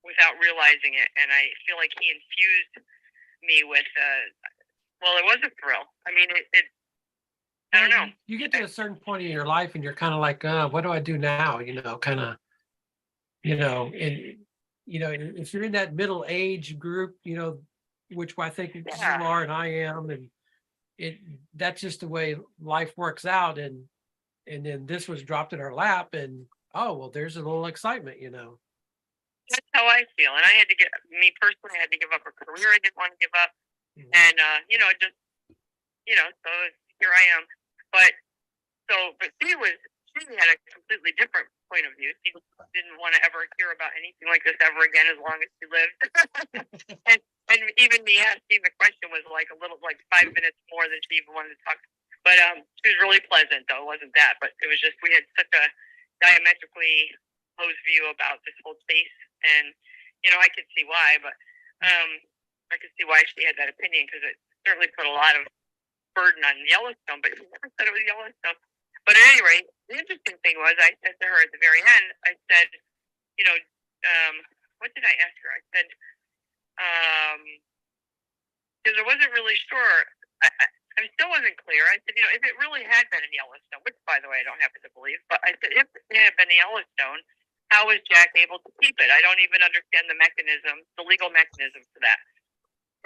without realizing it. And I feel like he infused me with, it was a thrill. I mean, I don't know. You get to a certain point in your life and you're kind of like, what do I do now? Kind of, and, if you're in that middle age group, which I think you are and I am, and that's just the way life works out. And then this was dropped in our lap, and there's a little excitement, That's how I feel. And I had to give up a career I didn't want to give up. Mhm. And, so here I am. But she had a completely different point of view. She didn't want to ever hear about anything like this ever again as long as she lived. and even me asking the question was like 5 minutes more than she even wanted to talk. But she was really pleasant, though. It wasn't that, but it was just we had such a diametrically opposed view about this whole chase. And I could see why, but I could see why she had that opinion because it certainly put a lot of burden on Yellowstone, but she never said it was Yellowstone. But at any rate, the interesting thing was I said to her at the very end, I said, what did I ask her? I said, because I wasn't really sure. I still wasn't clear. I said, if it really had been in Yellowstone, which by the way I don't happen to believe, but I said if it had been in Yellowstone, how was Jack able to keep it? I don't even understand the mechanism, the legal mechanism for that.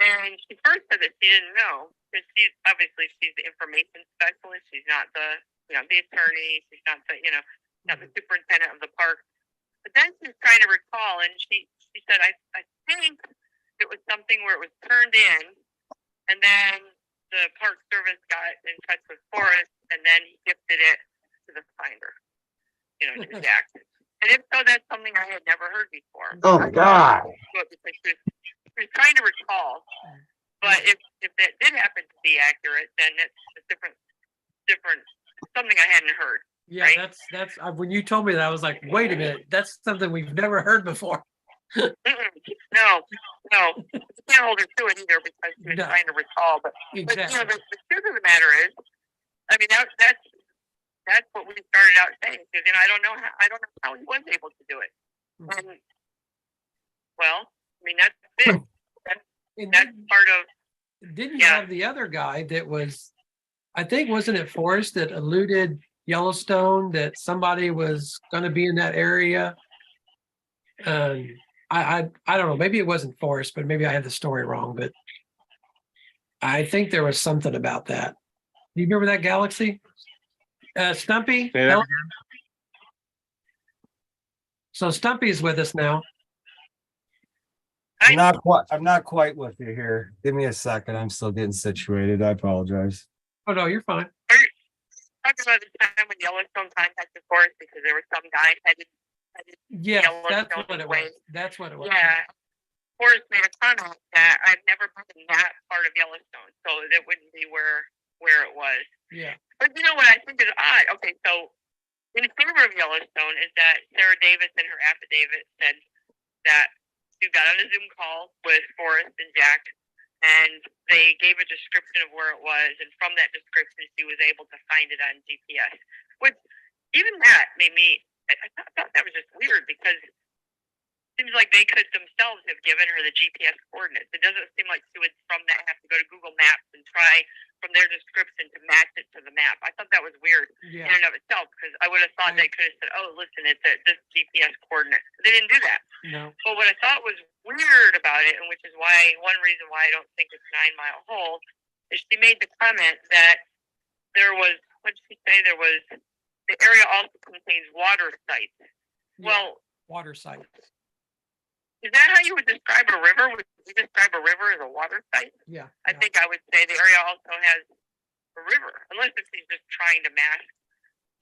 And she first said that she didn't know because she's the information specialist. She's not the the attorney. She's not the not the superintendent of the park. But then she's trying to recall, and she said, I think it was something where it was turned in, and then the Park Service got in touch with Forrest, and then he gifted it to the finder, to Jack. And if so, that's something I had never heard before. Oh God! She was trying to recall, but if that did happen to be accurate, then it's a different something I hadn't heard. Yeah, right? that's when you told me that, I was like, wait a minute, that's something we've never heard before. No, you can't hold her to it either because she was trying to recall. But Exactly. the truth of the matter is, I mean that's what we started out saying because I don't know how he was able to do it. And, well, I mean that's it. That's part of. Didn't you have the other guy that was, I think, wasn't it Forrest that eluded Yellowstone, that somebody was going to be in that area? I don't know. Maybe it wasn't Forrest, but maybe I had the story wrong. But I think there was something about that. Do you remember that, Galaxy? Stumpy? So Stumpy's with us now. I'm not quite with you here. Give me a second. I'm still getting situated. I apologize. Oh no, you're fine. Talking about the time when Yellowstone contacted Forrest because there was some guy headed Yes, that's Yellowstone what it way. was. That's what it was. Yeah. Forrest made a comment that I've never been in that part of Yellowstone, so that wouldn't be where it was. Yeah. But you know what I think is odd? Okay, so in favor of Yellowstone is that Sarah Davis in her affidavit said that she got on a Zoom call with Forrest and Jack, and they gave a description of where it was, and from that description, she was able to find it on GPS. Which even that made me. I thought that was just weird because it seems like they could themselves have given her the GPS coordinates. It doesn't seem like she would from that have to go to Google Maps and try from their description to match it to the map. I thought that was weird in and of itself because I would have thought they could have said, "Oh, listen, it's at this GPS coordinate." They didn't do that. No. But what I thought was weird about it, and which is one reason why I don't think it's 9 Mile Hole, is she made the comment that there was. What did she say? There was. The area also contains water sites. Yeah. Well, Water sites. is that how you would describe a river? Would you describe a river as a water site? Yeah. I think I would say the area also has a river, unless if he's just trying to mask,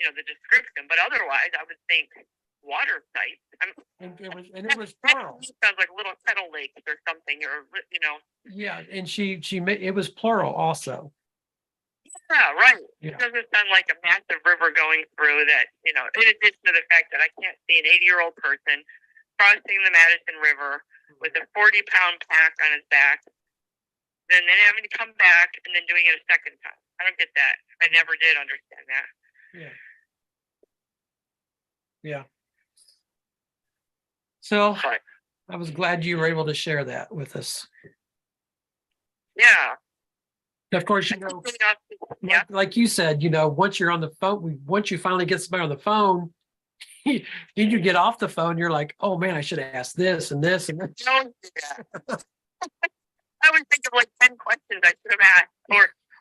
the description. But otherwise, I would think water site. And it was plural. Sounds like little kettle lakes or something, or Yeah, and she made it was plural also. Yeah, right. Yeah. It doesn't sound like a massive river going through that, in addition to the fact that I can't see an 80-year-old person crossing the Madison River with a 40-pound pack on his back, then having to come back and then doing it a second time. I don't get that. I never did understand that. Yeah. Yeah. So But, I was glad you were able to share that with us. yeah. Of course, Yeah. like you said, once you're on the phone, once you finally get somebody on the phone, you get off the phone, you're like, oh man, I should have asked this and this and this. Don't do that. I would think of like 10 questions I should have asked,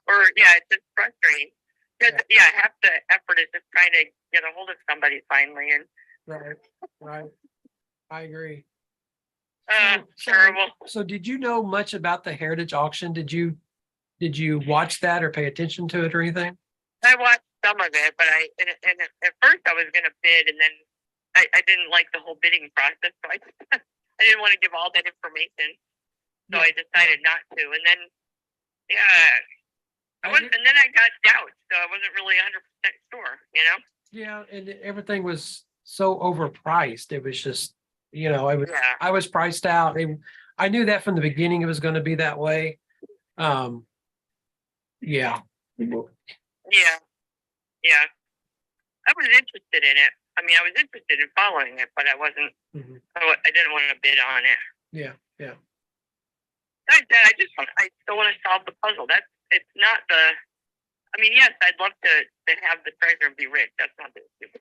or yeah, it's just frustrating. Because, half the effort is just trying to get a hold of somebody finally, and Right. I agree. terrible. So did you know much about the Heritage Auction? Did you watch that or pay attention to it or anything? I watched some of it, but and at first I was going to bid, and then I didn't like the whole bidding process, so I didn't want to give all that information, so I decided not to. And then, and then I got doubts, so I wasn't really 100% sure, Yeah, and everything was so overpriced. It was just You know, Yeah. I was priced out. I knew that from the beginning it was going to be that way. Yeah. Yeah. Yeah. I was interested in it. I mean, I was interested in following it, but I wasn't. Mhm. I didn't want to bid on it. Yeah. Yeah. Like that, I still want to solve the puzzle. It's not the. I mean, yes, I'd love to have the treasure and be rich. That's not the issue.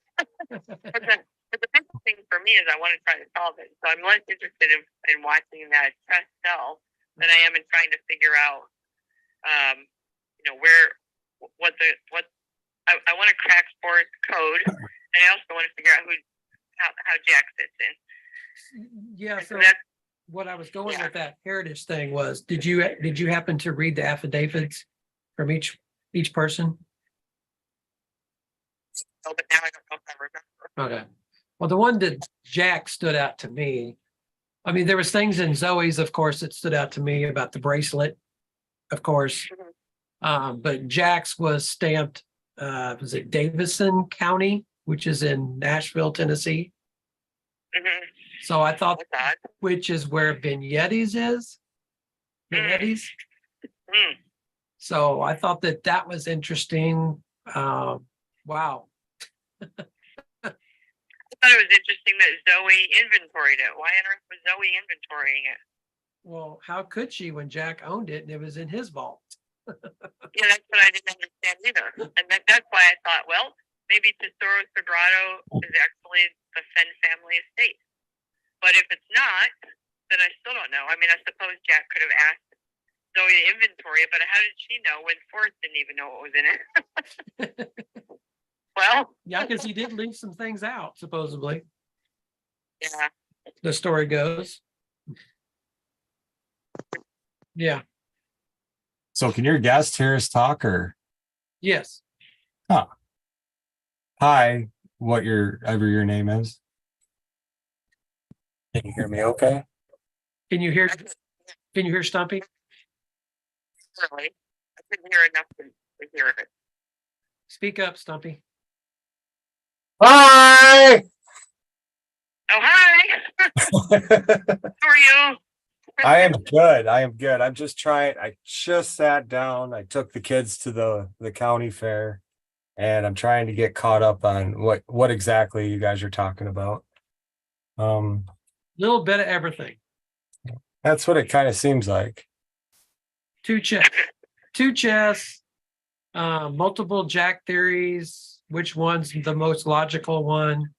But the big thing for me is I want to try to solve it. So I'm less interested in watching that chest sell than I am in trying to figure out, I want to crack Forrest code, and I also want to figure out how Jack fits in. Yeah. And So that's what I was going with that heritage thing was, did you happen to read the affidavits from each person? but now I don't know if I remember. Okay. Well, the one that Jack stood out to me. I mean, there was things in Zoe's, of course, that stood out to me about the bracelet, of course. But Jack's was stamped, was it Davison County, which is in Nashville, Tennessee. Mm-hmm. So I thought, That's odd. which is where Vignettes is. Vignettes. Mm. So I thought that was interesting. Wow. I thought it was interesting that Zoe inventoried it. Why on earth was Zoe inventorying it? Well, how could she when Jack owned it and it was in his vault? Yeah, that's what I didn't understand either. And that's why I thought, well, maybe Tesoro Sagrado is actually the Fenn family estate. But if it's not, then I still don't know. I mean, I suppose Jack could have asked Zoe to inventory it, but how did she know when Forrest didn't even know what was in it? Well, Yeah, because he did leave some things out, supposedly. yeah. The story goes. Yeah. So can your guest hear us talk or? Yes. Hi, whatever your name is. Can you hear me okay? Can you hear Stumpy? Really, I couldn't hear enough to hear it. Speak up, Stumpy. Hi! Oh, hi. How are you? I am good. I'm just trying. I just sat down. I took the kids to the county fair and I'm trying to get caught up on what exactly you guys are talking about. Little bit of everything. That's what it kind of seems like. Two chests, multiple Jack theories. Which one's the most logical one?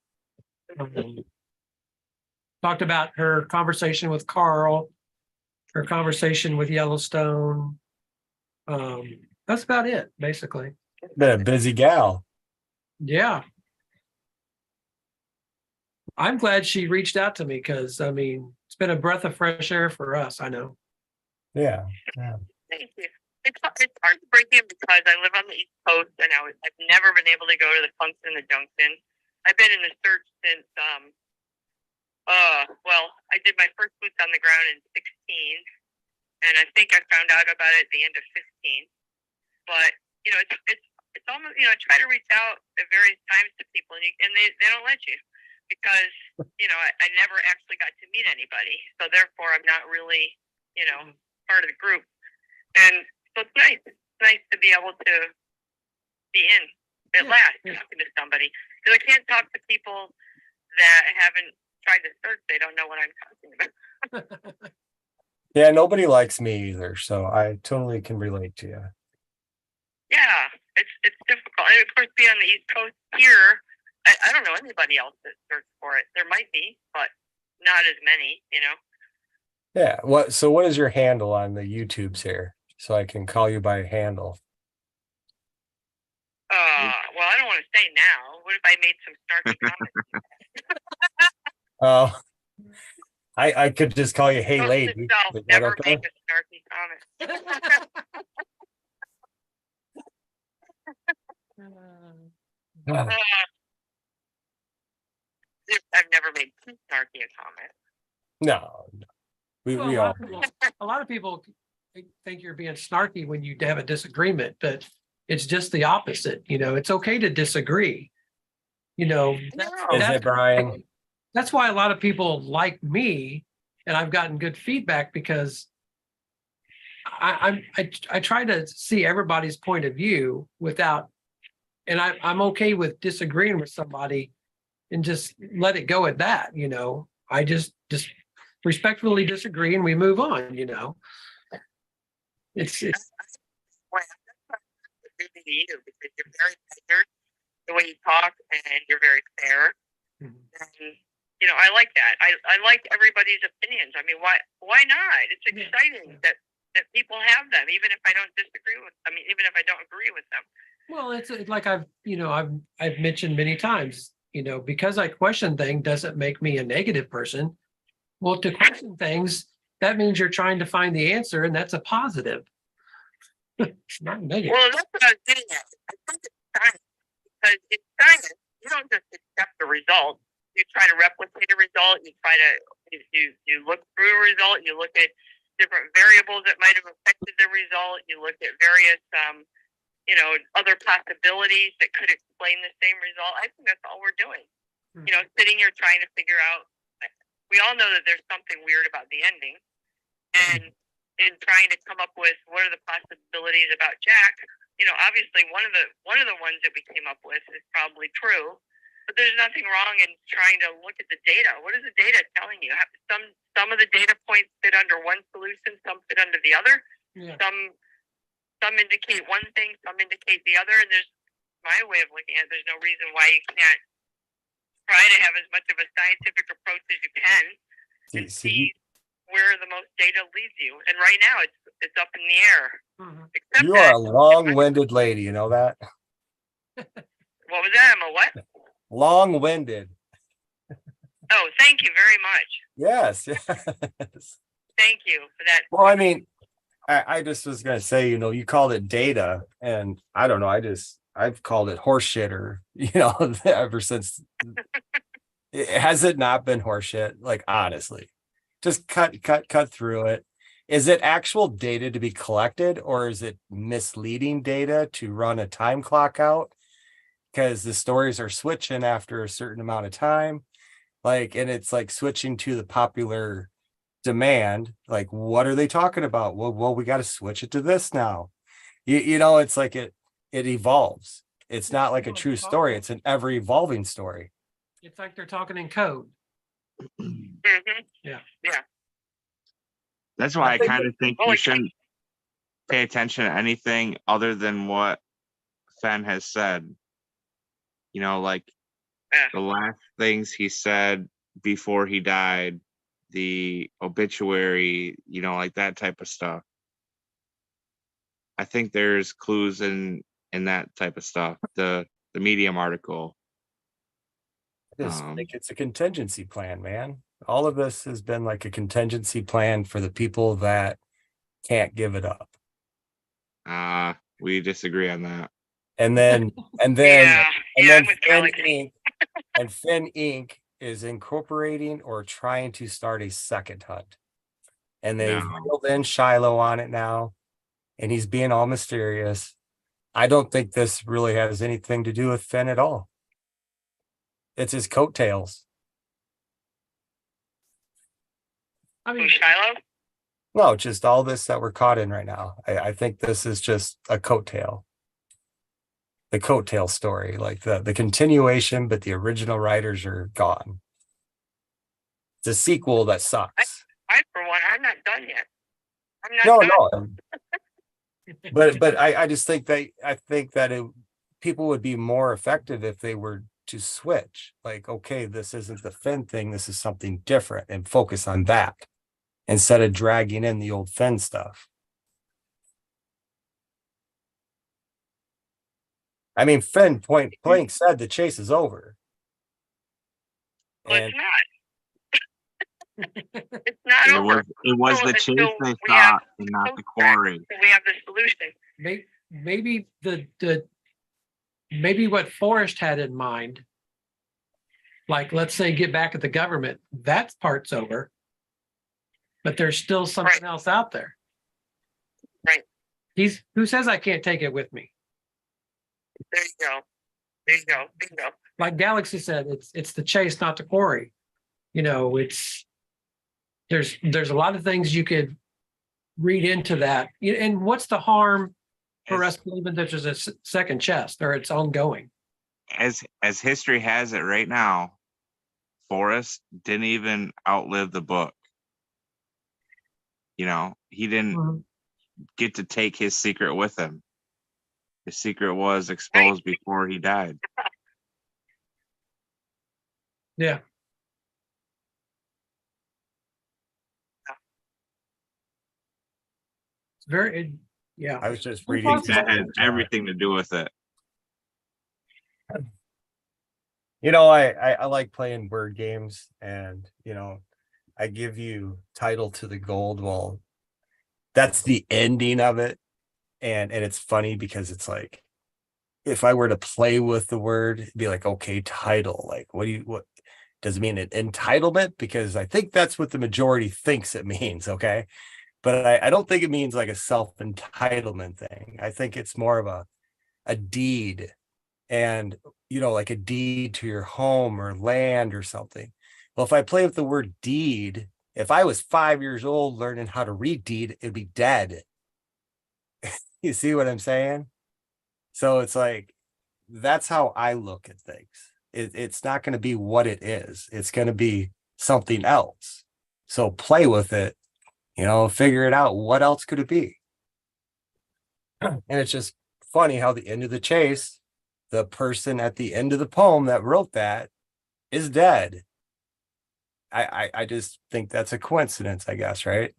Talked about her conversation with Carl, her conversation with Yellowstone. That's about it, basically. Been a busy gal. Yeah. I'm glad she reached out to me because, I mean, it's been a breath of fresh air for us. I know. Yeah. Thank you. It's hard to break in because I live on the East Coast and I've never been able to go to the function in the Junction. I've been in the search since I did my first boots on the ground in 16, and I think I found out about it at the end of 15. But it's almost I try to reach out at various times to people, and they don't let you because I never actually got to meet anybody, so therefore I'm not really part of the group, and so it's nice. It's nice to be able to be in at last talking to somebody because I can't talk to people that haven't tried to search. They don't know what I'm talking about. Yeah, nobody likes me either, so I totally can relate to you. Yeah, it's difficult. And of course, being on the East Coast here, I don't know anybody else that searched for it. There might be, but not as many, Yeah. So what is your handle on the YouTubes here? So I can call you by handle. Well, I don't want to say now. What if I made some snarky comments? Oh, I could just call you Hey Note Lady. to self, Is that never okay? make a snarky comment. I've never made too snarky a comment. No. We all A lot of people think you're being snarky when you have a disagreement, but it's just the opposite. It's okay to disagree. No. is it, Brian? that's why a lot of people like me, and I've gotten good feedback because I try to see everybody's point of view without, and I'm okay with disagreeing with somebody and just let it go at that, you know. I just respectfully disagree and we move on, you know. It's Well, that's really you because you're very measured the way you talk and you're very fair. Mhm. And you know, I like that. I like everybody's opinions. I mean, why not? It's Yeah. exciting that people have them, even if I don't disagree with. I mean, even if I don't agree with them. well, it's like I've mentioned many times, you know, because I question things doesn't make me a negative person. Well, to question things, that means you're trying to find the answer, and that's a positive. It's not negative. Well, that's what I was getting at. I think it's science because in science you don't just accept the result. You try to replicate a result. You try to you look through a result. You look at different variables that might have affected the result. You look at various you know, other possibilities that could explain the same result. I think that's all we're doing. You know, sitting here trying to figure out. We all know that there's something weird about the ending, and in trying to come up with what are the possibilities about Jack. You know, obviously one of the ones that we came up with is probably true, but there's nothing wrong in trying to look at the data. What is the data telling you? Some of the data points fit under one solution, some fit under the other. Yeah. Some indicate one thing, some indicate the other, and there's my way of looking at it. There's no reason why you can't try to have as much of a scientific approach as you can and see where the most data leads you. And right now, it's up in the air. Mhm. Except You are a long-winded lady, you know that? What was that? I'm a what? Long-winded. Oh, thank you very much. Yes, yes. Thank you for that. Well, I mean, I just was gonna say, you know, you called it data, and I don't know, I've called it horseshit, or you know, ever since. Has it not been horseshit? Like, honestly, just cut through it. Is it actual data to be collected, or is it misleading data to run a time clock out? Because the stories are switching after a certain amount of time, like, and it's like switching to the popular demand. Like, what are they talking about? Well, we got to switch it to this now. You know, it's like it evolves. It's not like a true story. It's an ever evolving story. It's like they're talking in code. Mm-hmm. Yeah. Yeah. That's why I kind of think Well, you shouldn't pay attention to anything other than what Fenn has said. You know, like the last things he said before he died, the obituary, you know, like that type of stuff. I think there's clues in that type of stuff. The Medium article. I just think it's a contingency plan, man. All of this has been like a contingency plan for the people that can't give it up. We disagree on that. And then yeah, I'm with Fenn Galaxy. Inc. and Fenn Inc. is incorporating or trying to start a second hunt. And they've No. reeled in Shiloh on it now, and he's being all mysterious. I don't think this really has anything to do with Fenn at all. It's his coattails. I mean, Who's Shiloh? No, just all this that we're caught in right now. I think this is just a coattail. The coattail story, like the continuation, but the original writers are gone. It's a sequel that sucks. I for one, I'm not done yet. I'm not done. No. But I just think that people would be more effective if they were to switch. Like, okay, this isn't the Fenn thing, this is something different, and focus on that instead of dragging in the old Fenn stuff. I mean, Fenn point blank said the chase is over. Well, And it's not. It's not over. It was the chase they thought, and not the quarry. We have the solution. Maybe what Forrest had in mind, like, let's say, get back at the government, that part's over, but there's still something else out there. Right. Who says I can't take it with me? There you go. There you go. Bingo. Like Galaxy said, it's the chase, not the quarry. you know, there's a lot of things you could read into that. And what's the harm for us believing that there's a second chest or it's ongoing? As history has it right now, Forrest didn't even outlive the book. You know, he didn't Mhm. get to take his secret with him. His secret was exposed before he died. Yeah. It's yeah. I was just Very reading. possible. That has everything to do with it. You know, I like playing word games, and you know, I give you title to the gold. Well, that's the ending of it. And it's funny because it's like, if I were to play with the word, it'd be like, okay, title. Like, what does it mean, an entitlement? Because I think that's what the majority thinks it means. Okay. But I don't think it means like a self-entitlement thing. I think it's more of a deed, and you know, like a deed to your home or land or something. Well, if I play with the word deed, if I was 5 years old learning how to read deed, it'd be dead. You see what I'm saying? So it's like, that's how I look at things. It's not going to be what it is. It's going to be something else. So play with it, you know, figure it out. What else could it be? And it's just funny how the end of the chase, the person at the end of the poem that wrote that is dead. I just think that's a coincidence, I guess, right?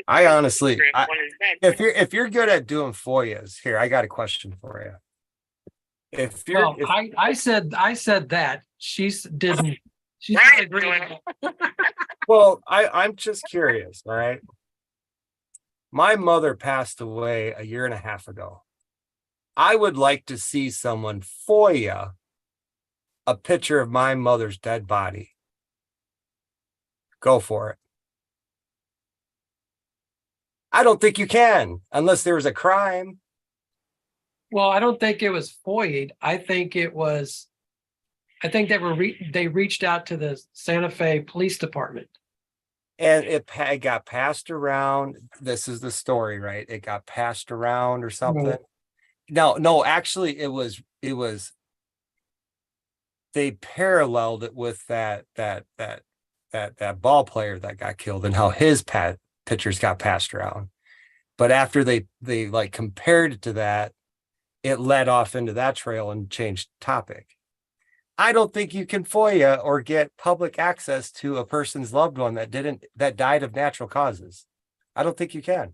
I honestly, One is dead. if you're good at doing FOIAs, here, I got a question for you. If you're, Well, I said that didn't. She's Right, not agreeing. well, I'm just curious, all right? My mother passed away a year and a half ago. I would like to see someone FOIA a picture of my mother's dead body. Go for it. I don't think you can, unless there was a crime. Well, I don't think it was FOIA'd. I think they reached out to the Santa Fe Police Department. And it got passed around. This is the story, right? It got passed around or something. Right. No, actually, it was they paralleled it with that ball player that got killed and how his pictures got passed around. But after they like compared it to that, it led off into that trail and changed topic. I don't think you can FOIA or get public access to a person's loved one that died of natural causes. I don't think you can.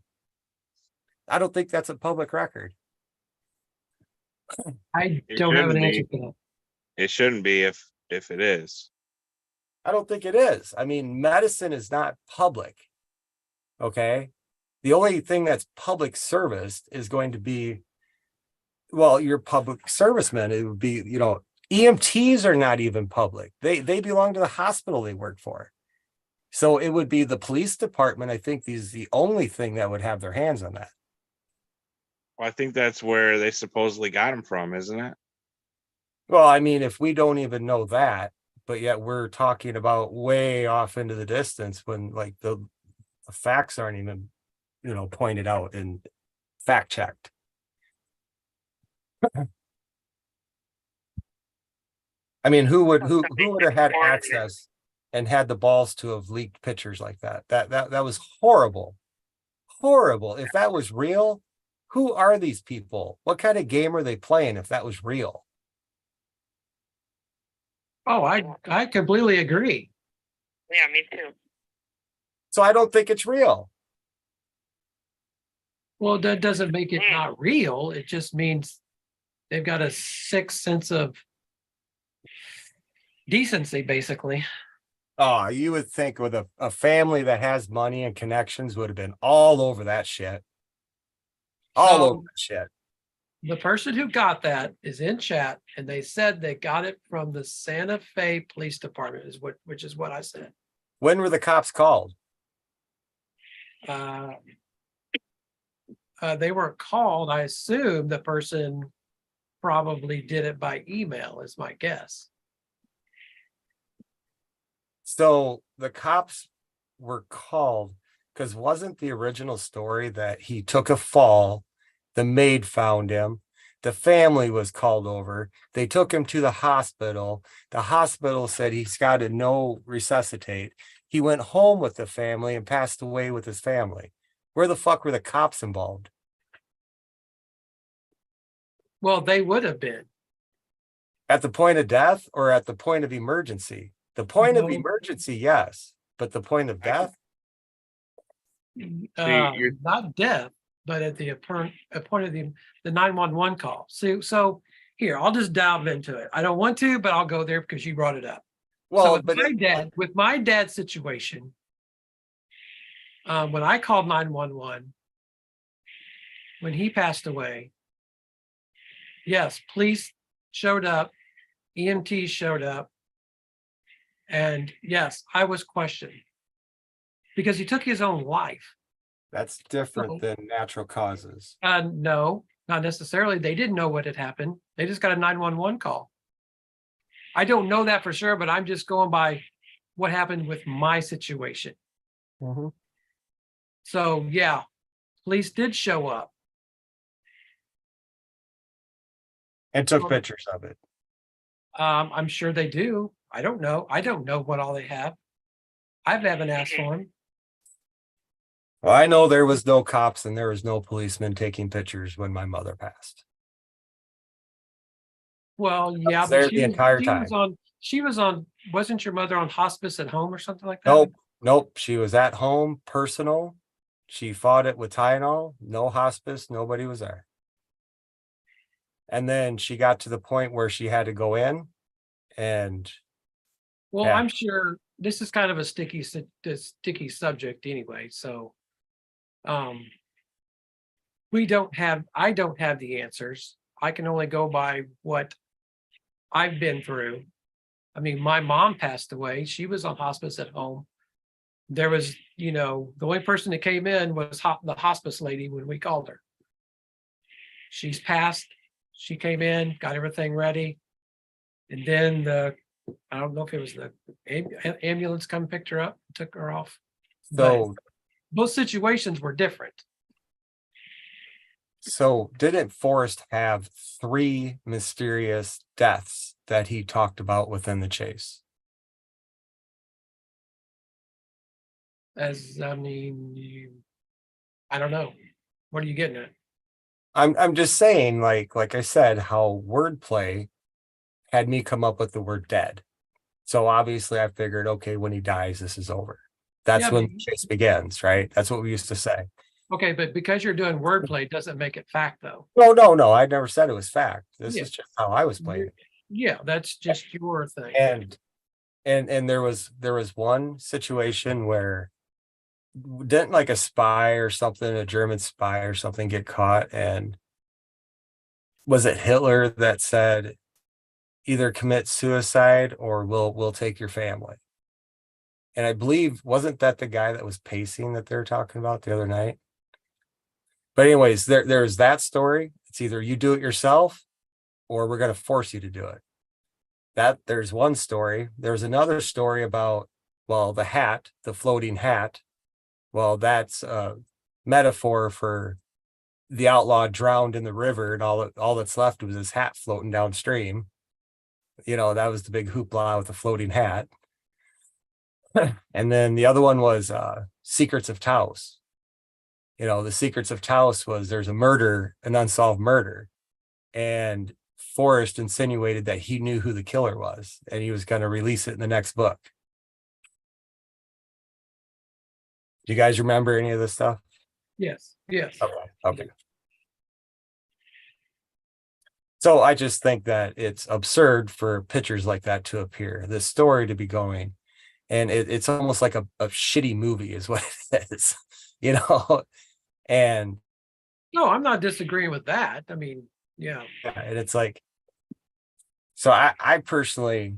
I don't think that's a public record. I It don't have an shouldn't answer be. for that. It shouldn't be if it is. I don't think it is. I mean, medicine is not public. Okay. The only thing that's public service is going to be, well, your public servicemen. It would be, you know, EMTs are not even public. They belong to the hospital they work for. So it would be the police department. I think is the only thing that would have their hands on that. Well, I think that's where they supposedly got him from, isn't it? Well, I mean, if we don't even know that, but yet we're talking about way off into the distance when like the facts aren't even, you know, pointed out and fact checked. I mean, who would have had access and had the balls to have leaked pictures like that? That was horrible. Horrible. If that was real, who are these people? What kind of game are they playing if that was real? Oh, I completely agree. Yeah, me too. So I don't think it's real. Well, that doesn't make it not real. It just means they've got a sick sense of decency, basically. Oh, you would think with a family that has money and connections would have been all over that shit. All over that shit. The person who got that is in chat, and they said they got it from the Santa Fe Police Department, which is what I said. When were the cops called? They were called. I assume the person probably did it by email is my guess. So the cops were called because wasn't the original story that he took a fall, the maid found him, the family was called over, they took him to the hospital said he's got to no resuscitate, he went home with the family and passed away with his family. Where the fuck were the cops involved? Well, they would have been. At the point of death or at the point of emergency? The point of No. emergency, yes, but the point of death? you're- Not death, but at the point of the 911 call. So here, I'll just delve into it. I don't want to, but I'll go there because you brought it up. So Well, with but with my dad's situation, when I called 911, when he passed away, yes, police showed up, EMTs showed up, and yes, I was questioned because he took his own life. that's different than natural causes. No, not necessarily. They didn't know what had happened. They just got a 911 call. I don't know that for sure, but I'm just going by what happened with my situation. Mhm. So yeah, police did show up. And took Well, pictures of it. I'm sure they do. I don't know. I don't know what all they have. I haven't asked for them. Well, I know there was no cops and there was no policemen taking pictures when my mother passed. Well, yeah, there but the entire she time. was on. She was on. Wasn't your mother on hospice at home or something like that? Nope. She was at home, personal. She fought it with Tylenol, no hospice, nobody was there. And then she got to the point where she had to go in and Well, yeah. I'm sure this is kind of a sticky subject anyway. So, um, I don't have the answers. I can only go by what I've been through. I mean, my mom passed away. She was on hospice at home. There was, the only person that came in was the hospice lady when we called her. She's passed. She came in, got everything ready. And then I don't know if it was the ambulance come picked her up, took her off. so Both situations were different. so didn't Forrest have 3 mysterious deaths that he talked about within the chase? I don't know. What are you getting at? I'm just saying, like I said, how wordplay had me come up with the word dead. So obviously I figured, okay, when he dies, this is over. That's Yeah, when but- the chase begins, right? That's what we used to say. Okay, but because you're doing wordplay doesn't make it fact, though. No, I never said it was fact. This Yeah. is just how I was playing it. Yeah, that's just your thing. And there was one situation where didn't like a spy or something, a German spy or something get caught, and was it Hitler that said either commit suicide or we'll take your family? And I believe, wasn't that the guy that was pacing that they were talking about the other night? But anyways, there's that story. It's either you do it yourself or we're going to force you to do it. There's one story. There's another story about, well, the floating hat. Well, that's a metaphor for the outlaw drowned in the river, and all that's left was his hat floating downstream. That was the big hoopla with the floating hat. And then the other one was Secrets of Taos. The Secrets of Taos was there's a murder, an unsolved murder, and Forrest insinuated that he knew who the killer was, and he was going to release it in the next book. Do you guys remember any of this stuff? Yes. Okay. So I just think that it's absurd for pictures like that to appear, this story to be going, and it's almost like a shitty movie is what it is, and No, I'm not disagreeing with that. I mean, yeah. and it's like, so I personally,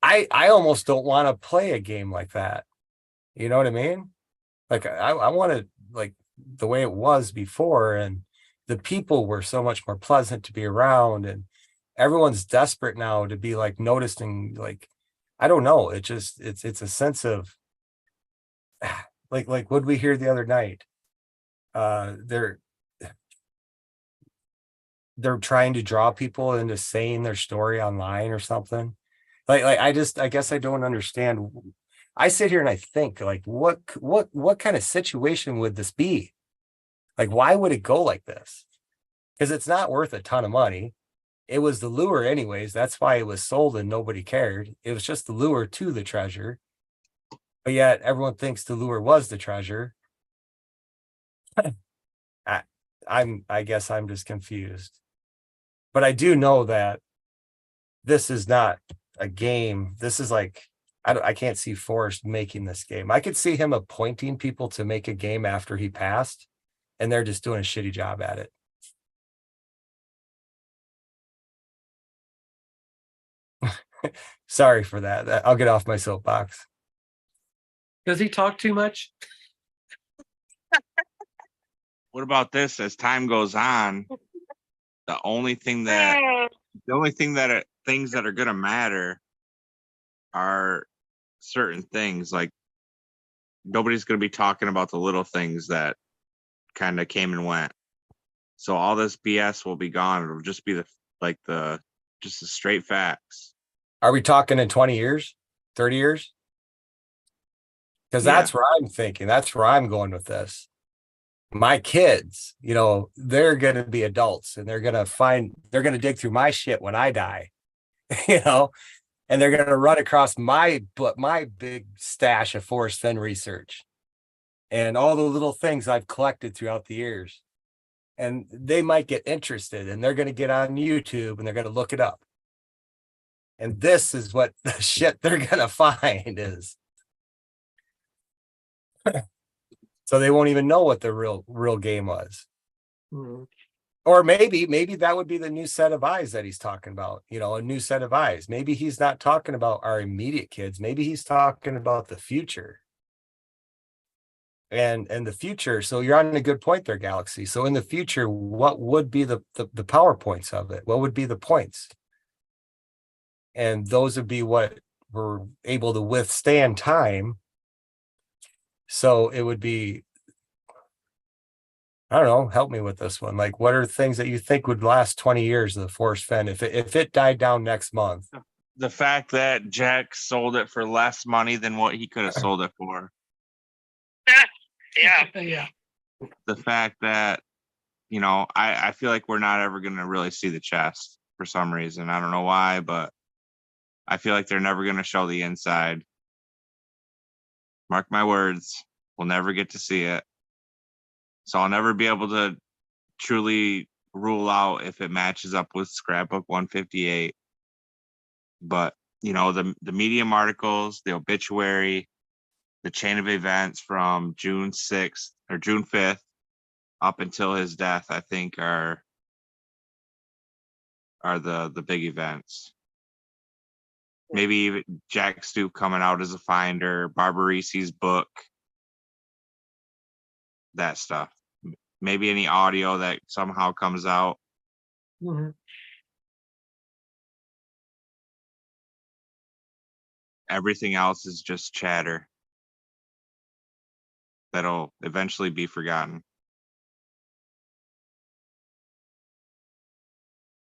I almost don't want to play a game like that. You know what I mean? Like I want to like the way it was before, and the people were so much more pleasant to be around, and everyone's desperate now to be like noticing, like, I don't know, it's a sense of like what we hear the other night. They're trying to draw people into saying their story online or something. Like I guess I don't understand. I sit here and I think, like, what kind of situation would this be? Like, why would it go like this? Because it's not worth a ton of money. It was the lure anyways. That's why it was sold and nobody cared. It was just the lure to the treasure. But yet everyone thinks the lure was the treasure. I, I guess I'm just confused. But I do know that this is not a game. This is like, I can't see Forrest making this game. I could see him appointing people to make a game after he passed, and they're just doing a shitty job at it. Sorry for that. I'll get off my soapbox. Does he talk too much? What about this? As time goes on, the only thing that things that are gonna matter are certain things. Like, nobody's gonna be talking about the little things that kind of came and went. So all this BS will be gone. It'll just be just the straight facts. Are we talking in 20 years, 30 years? Because that's where I'm thinking. That's where I'm going with this. My kids, they're going to be adults, and they're going to dig through my shit when I die, and they're going to run across my big stash of Forrest Fenn research and all the little things I've collected throughout the years. And they might get interested, and they're going to get on YouTube and they're going to look it up. And this is what the shit they're going to find is. So they won't even know what the real game was. Mm-hmm. Or maybe that would be the new set of eyes that he's talking about, a new set of eyes. Maybe he's not talking about our immediate kids. Maybe he's talking about the future. And the future. So you're on a good point there, Galaxy. So in the future, what would be the PowerPoints of it? What would be the points? And those would be what were able to withstand time. So it would be, I don't know, help me with this one. Like, what are things that you think would last 20 years of the Forrest Fenn if it died down next month? The fact that Jack sold it for less money than what he could have sold it for. Yeah. Yeah. The fact that, I feel like we're not ever going to really see the chest for some reason. I don't know why, but I feel like they're never going to show the inside. Mark my words, we'll never get to see it. So I'll never be able to truly rule out if it matches up with Scrapbook 158. But, the Medium articles, the obituary, the chain of events from June 6th or June 5th up until his death, I think are the big events. Maybe even Jack Stoop coming out as a finder, Barbarisi's book, that stuff. Maybe any audio that somehow comes out. Mm-hmm. Everything else is just chatter that'll eventually be forgotten.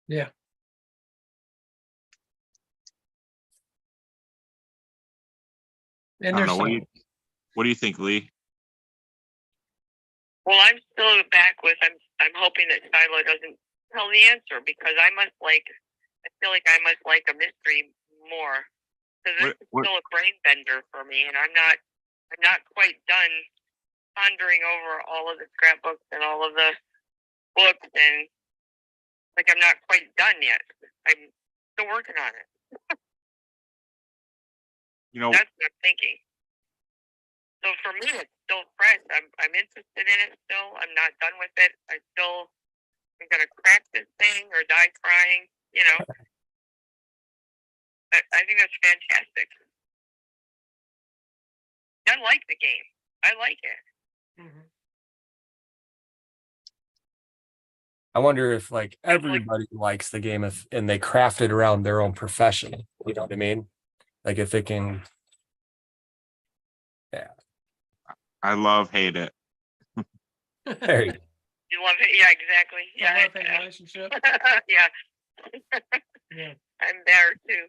Yeah. And I don't there's know. What do you think, Lee? Well, I'm still back with I'm hoping that Shiloh doesn't tell the answer, because I feel like I must like a mystery more, because it's still a brain bender for me, and I'm not quite done pondering over all of the scrapbooks and all of the books, and I'm not quite done yet. I'm still working on it. That's what I'm thinking. So for me, it's still fresh. I'm interested in it still. I'm not done with it. I'm gonna crack this thing or die trying. I think that's fantastic. I like the game. I like it. Mm-hmm. I wonder if like everybody likes the game if and they craft it around their own profession. You know what I mean? Like if it can, I love hate it. there you go. You love it, yeah, exactly. Yeah, Yeah, love-hate relationship. yeah, Yeah. I'm there too.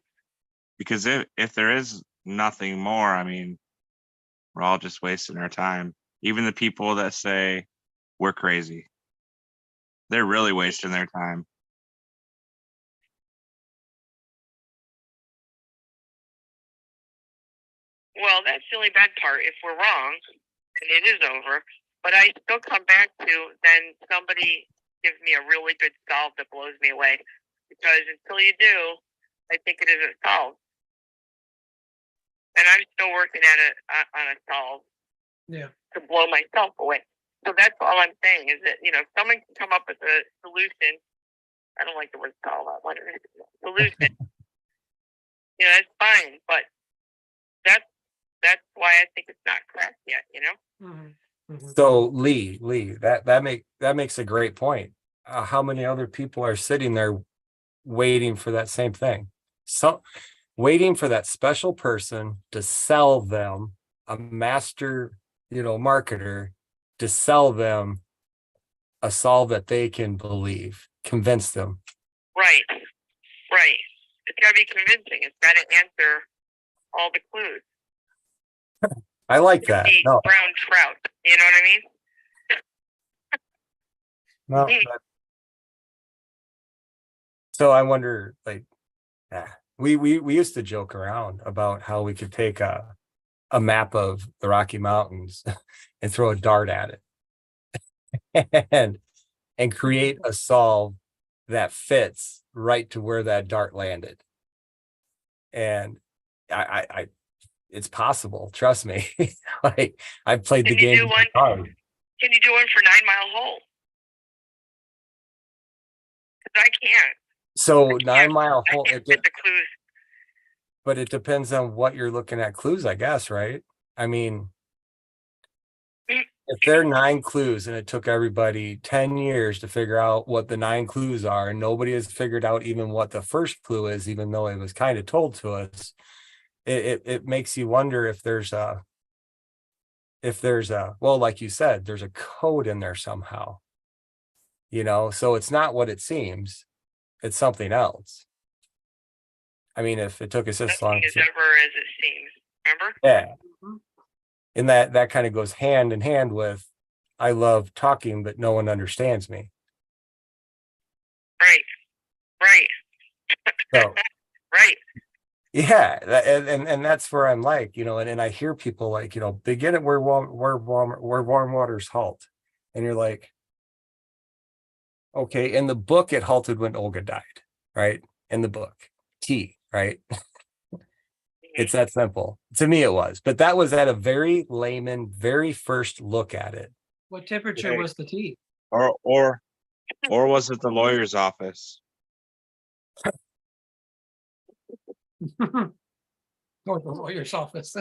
Because if there is nothing more, I mean, we're all just wasting our time. Even the people that say we're crazy, they're really wasting their time. Well, that's the only bad part. If we're wrong, then it is over. But I still come back to then somebody gives me a really good solve that blows me away. Because until you do, I think it isn't solved. And I'm still working at on a solve Yeah. to blow myself away. So that's all I'm saying is that, if someone can come up with a solution, I don't like the word solve, I want solution. That's fine, but that's why I think it's not correct yet, So Lee, that makes a great point. How many other people are sitting there waiting for that same thing? So waiting for that special person to sell them a master, marketer to sell them a solve that they can believe, convince them. Right. It's got to be convincing. It's got to answer all the clues. I like that. The No, brown trout. You know what I mean? no. So I wonder, like, we used to joke around about how we could take a map of the Rocky Mountains and throw a dart at it and create a solve that fits right to where that dart landed. And I it's possible, trust me. Like I've played the game hard. Can you do one for 9 Mile Hole? Because I can't. So 9 Mile Hole, fit the clues. but it depends on what you're looking at clues, I guess, right? I mean, if there are 9 clues and it took everybody 10 years to figure out what the 9 clues are, and nobody has figured out even what the first clue is, even though it was kind of told to us, it makes you wonder if there's a well, like you said, there's a code in there somehow. So it's not what it seems, it's something else. I mean, if it took us this long, nothing is ever as it seems. Remember? yeah. And that kind of goes hand in hand with I love talking, but no one understands me. Right. So right. yeah, and that's where I'm like, and I hear people like, begin it where warm waters halt. And you're like, okay, in the book it halted when Olga died, right? In the book. T, right? It's that simple. To me, it was, but that was at a very layman, very first look at it. What temperature was the tea? Or was it the lawyer's office? Or the lawyer's office.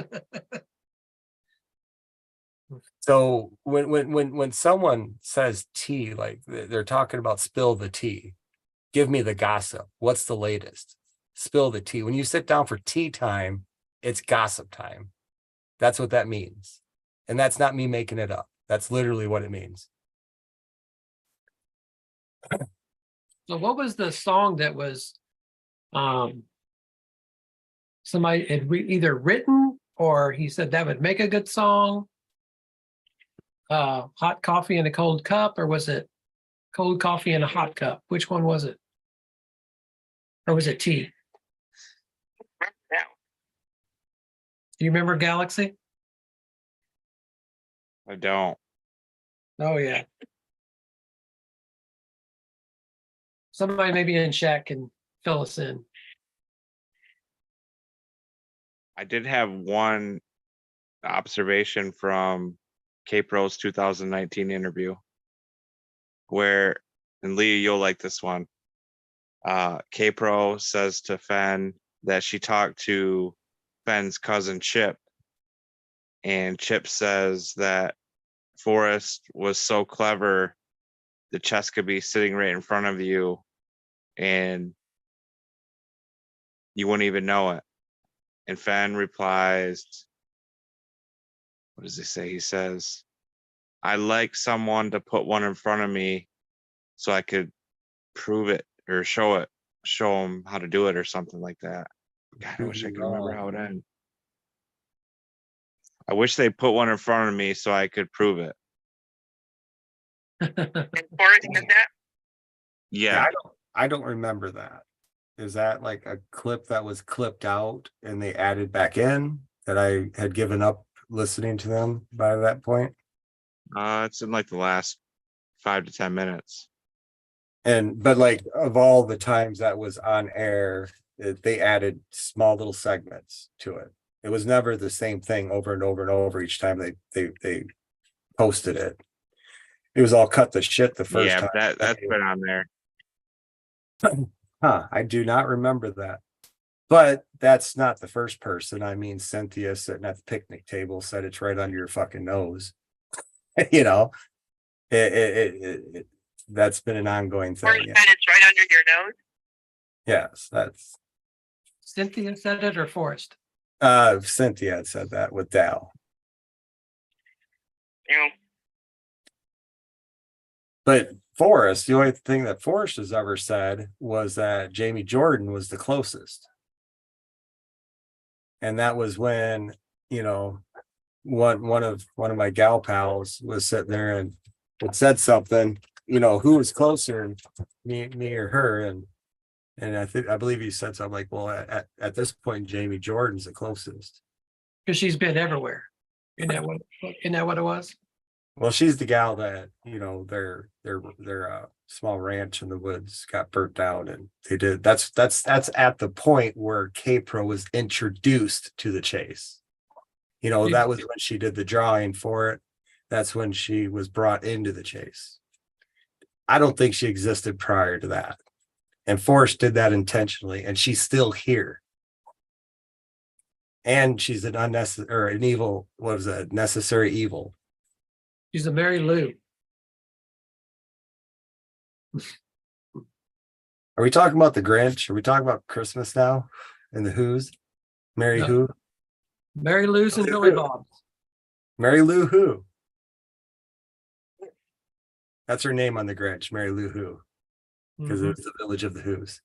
So when someone says tea, like they're talking about spill the tea, give me the gossip. What's the latest? Spill the tea. When you sit down for tea time, it's gossip time. That's what that means. And that's not me making it up. That's literally what it means. So what was the song that was somebody had either written or he said that would make a good song? Hot coffee in a cold cup, or was it cold coffee in a hot cup? Which one was it? Or was it tea? Yeah. Do you remember Galaxy? I don't. Oh yeah. Somebody maybe in chat can fill us in. I did have one observation from K-Pro's 2019 interview where, and Lee, you'll like this one. K-Pro says to Fenn that she talked to Fenn's cousin Chip, and Chip says that Forrest was so clever the chest could be sitting right in front of you and you wouldn't even know it. And Fenn replies, what does he say? He says, I like someone to put one in front of me so I could prove it or show them how to do it or something like that. God, I wish I could remember how it ended. I wish they put one in front of me so I could prove it. And Forrest said that? Yeah. I don't remember that. Is that like a clip that was clipped out and they added back in that I had given up listening to them by that point? It's in like the last 5 to 10 minutes. But like of all the times that was on air, they added small little segments to it. It was never the same thing over and over and over each time they posted it. It was all cut to shit the first time. That's been on there. Huh, I do not remember that. But that's not the first person. I mean, Cynthia sitting at the picnic table said it's right under your fucking nose. You know, that's been an ongoing thing. Forrest said it's right under your nose. Yes, that's Cynthia said it or Forrest? Cynthia had said that with Dal. You know, But Forrest, the only thing that Forrest has ever said was that Jamie Jordan was the closest. And that was when, you know, one of my gal pals was sitting there and it said something, you know, who was closer, me or her, and I believe he said something like, well, at this point, Jamie Jordan's the closest. Because she's been everywhere. Isn't that what it was? Well, she's the gal that, you know, their small ranch in the woods got burnt down, and they did. That's at the point where K-Pro was introduced to the chase. You know, that was when she did the drawing for it. That's when she was brought into the chase. I don't think she existed prior to that. And Forrest did that intentionally, and she's still here. And she's an unnecessary or an evil, what was that? Necessary evil. She's a Mary Lou. Are we talking about the Grinch? Are we talking about Christmas now? And the Who's? Mary No. Who? Mary Lou's and Billy Bob's. Mary Lou Who? That's her name on the Grinch, Mary Lou Who, because Mhm. it was the village of the Who's.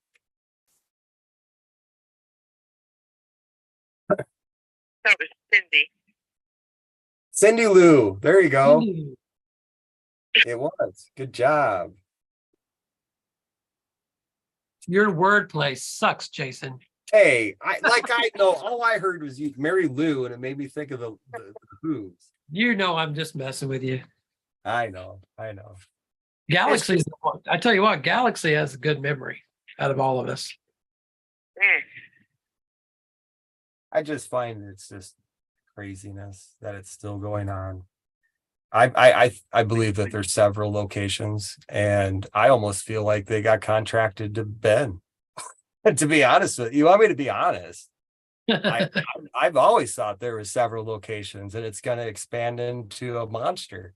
that was Cindy. Cindy Lou. There you go. Cindy. It was. Good job. Your wordplay sucks, Jason. Hey, I know all I heard was you, Mary Lou, and it made me think of the Who's. You know I'm just messing with you. I know. Galaxy, I tell you what, Galaxy has a good memory out of all of us. Mm. I just find it's just craziness that it's still going on. I believe that there's several locations, and I almost feel like they got contracted to Ben. To be honest with you, want me to be honest? I've always thought there was several locations, and it's going to expand into a monster.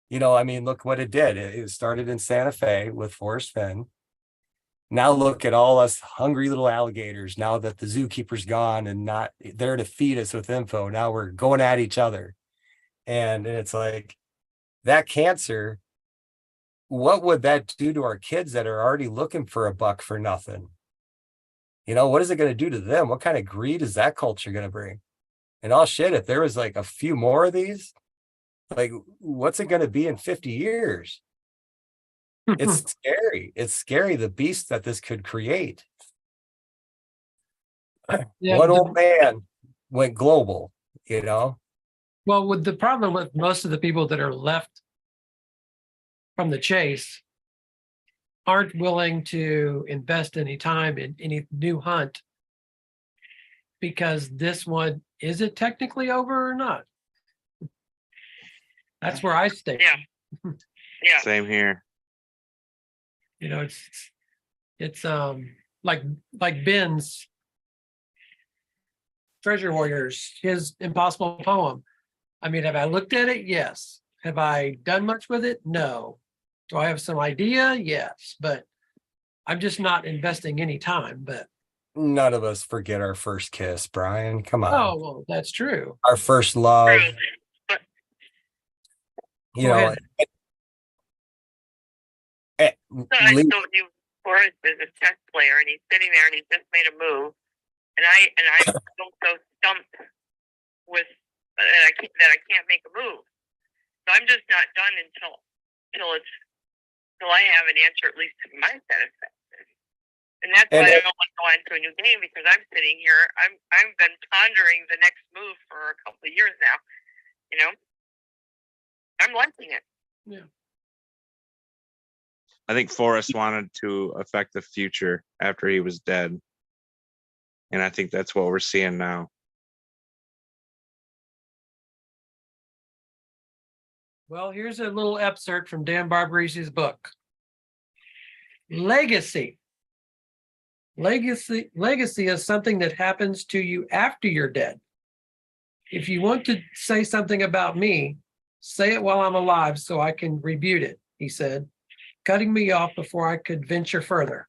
You know, I mean, look what it did. It started in Santa Fe with Forrest Fenn. Now look at all us hungry little alligators. Now that the zookeeper's gone and not there to feed us with info, now we're going at each other. And it's like that cancer. What would that do to our kids that are already looking for a buck for nothing? You know, what is it going to do to them? What kind of greed is that culture going to bring? And all shit, if there was like a few more of these, like, what's it going to be in 50 years? It's scary. It's scary, the beast that this could create. Yeah, One old man went global, you know? Well, with the problem with most of the people that are left from the chase aren't willing to invest any time in any new hunt, because this one, is it technically over or not? That's where I stay. Yeah. Yeah. Same here. You know, it's like Ben's Treasure Warriors, his impossible poem. I mean, have I looked at it? Yes. Have I done much with it? No. Do I have some idea? Yes, but I'm just not investing any time. But None of us forget our first kiss, Brian. Come on. oh, well, that's true. Our first love, True. But you Go know. ahead. I Lee- still view Forrest as a chess player, and he's sitting there and he's just made a move, and I feel so stumped with that I can't make a move. So I'm just not done until I have an answer, at least to my satisfaction. And that's why I don't want to go on to a new game, because I'm sitting here. I've been pondering the next move for a couple of years now. You know, I'm liking it. Yeah. I think Forrest wanted to affect the future after he was dead. And I think that's what we're seeing now. Well, here's a little excerpt from Dan Barbarisi's book. Legacy. Legacy is something that happens to you after you're dead. If you want to say something about me, say it while I'm alive so I can rebut it, he said, cutting me off before I could venture further.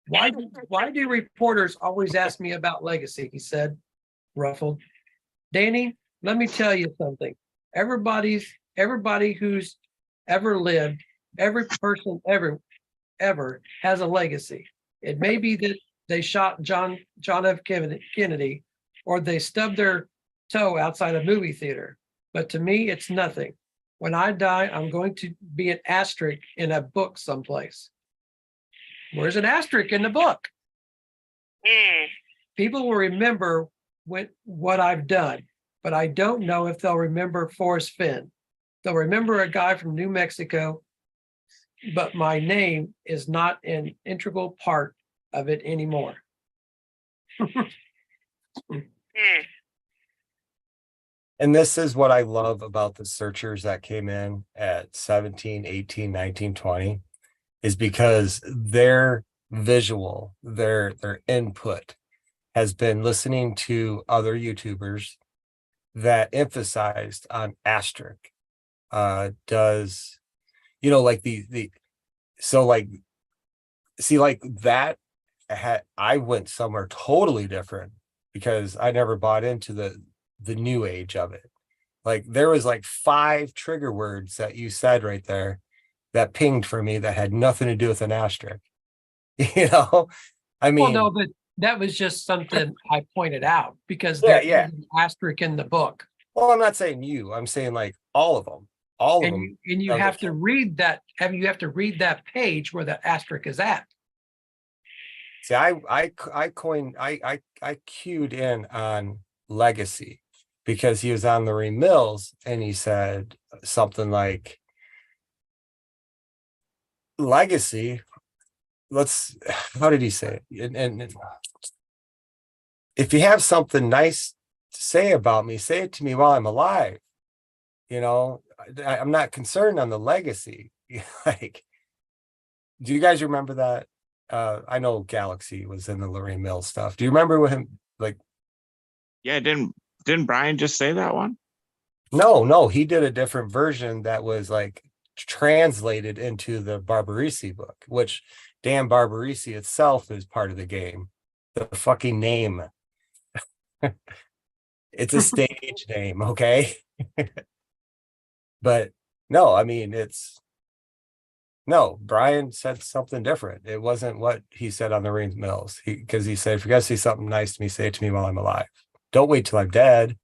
Why do reporters always ask me about legacy? He said, ruffled. Danny, let me tell you something. Everybody who's ever lived, every person ever has a legacy. It may be that they shot John F. Kennedy, or they stubbed their toe outside a movie theater. But to me, it's nothing. When I die, I'm going to be an asterisk in a book someplace. Where's an asterisk in the book? People will remember what I've done, but I don't know if they'll remember Forrest Fenn. They'll remember a guy from New Mexico, but my name is not an integral part of it anymore. And this is what I love about the searchers that came in at 17, 18, 19, 20, is because their visual, their input has been listening to other YouTubers that emphasized on asterisk. Does, you know, like so like, see, like that I went somewhere totally different because I never bought into the new age of it. Like there was like 5 trigger words that you said right there that pinged for me that had nothing to do with an asterisk. You know, I mean, Well, no, but that was just something I pointed out because Yeah, there's yeah. an asterisk in the book. well, I'm not saying you, I'm saying like all of them, all of And them. you have to read that. You have to read that page where the asterisk is at. See, I cued in on legacy because he was on Lorraine Mills and he said something like legacy. How did he say it? And if you have something nice to say about me, say it to me while I'm alive. You know, I'm not concerned on the legacy. Like, do you guys remember that? I know Galaxy was in the Lorraine Mills stuff. Do you remember with him? Like, Yeah, didn't Brian just say that one? no, he did a different version that was like translated into the Barbarisi book, which Dan Barbarisi itself is part of the game. The fucking name. It's a stage name, okay? But no, I mean, no, Brian said something different. It wasn't what he said on the Lorraine Mills. Because he said, if you're gonna say something nice to me, say it to me while I'm alive. Don't wait till I'm dead.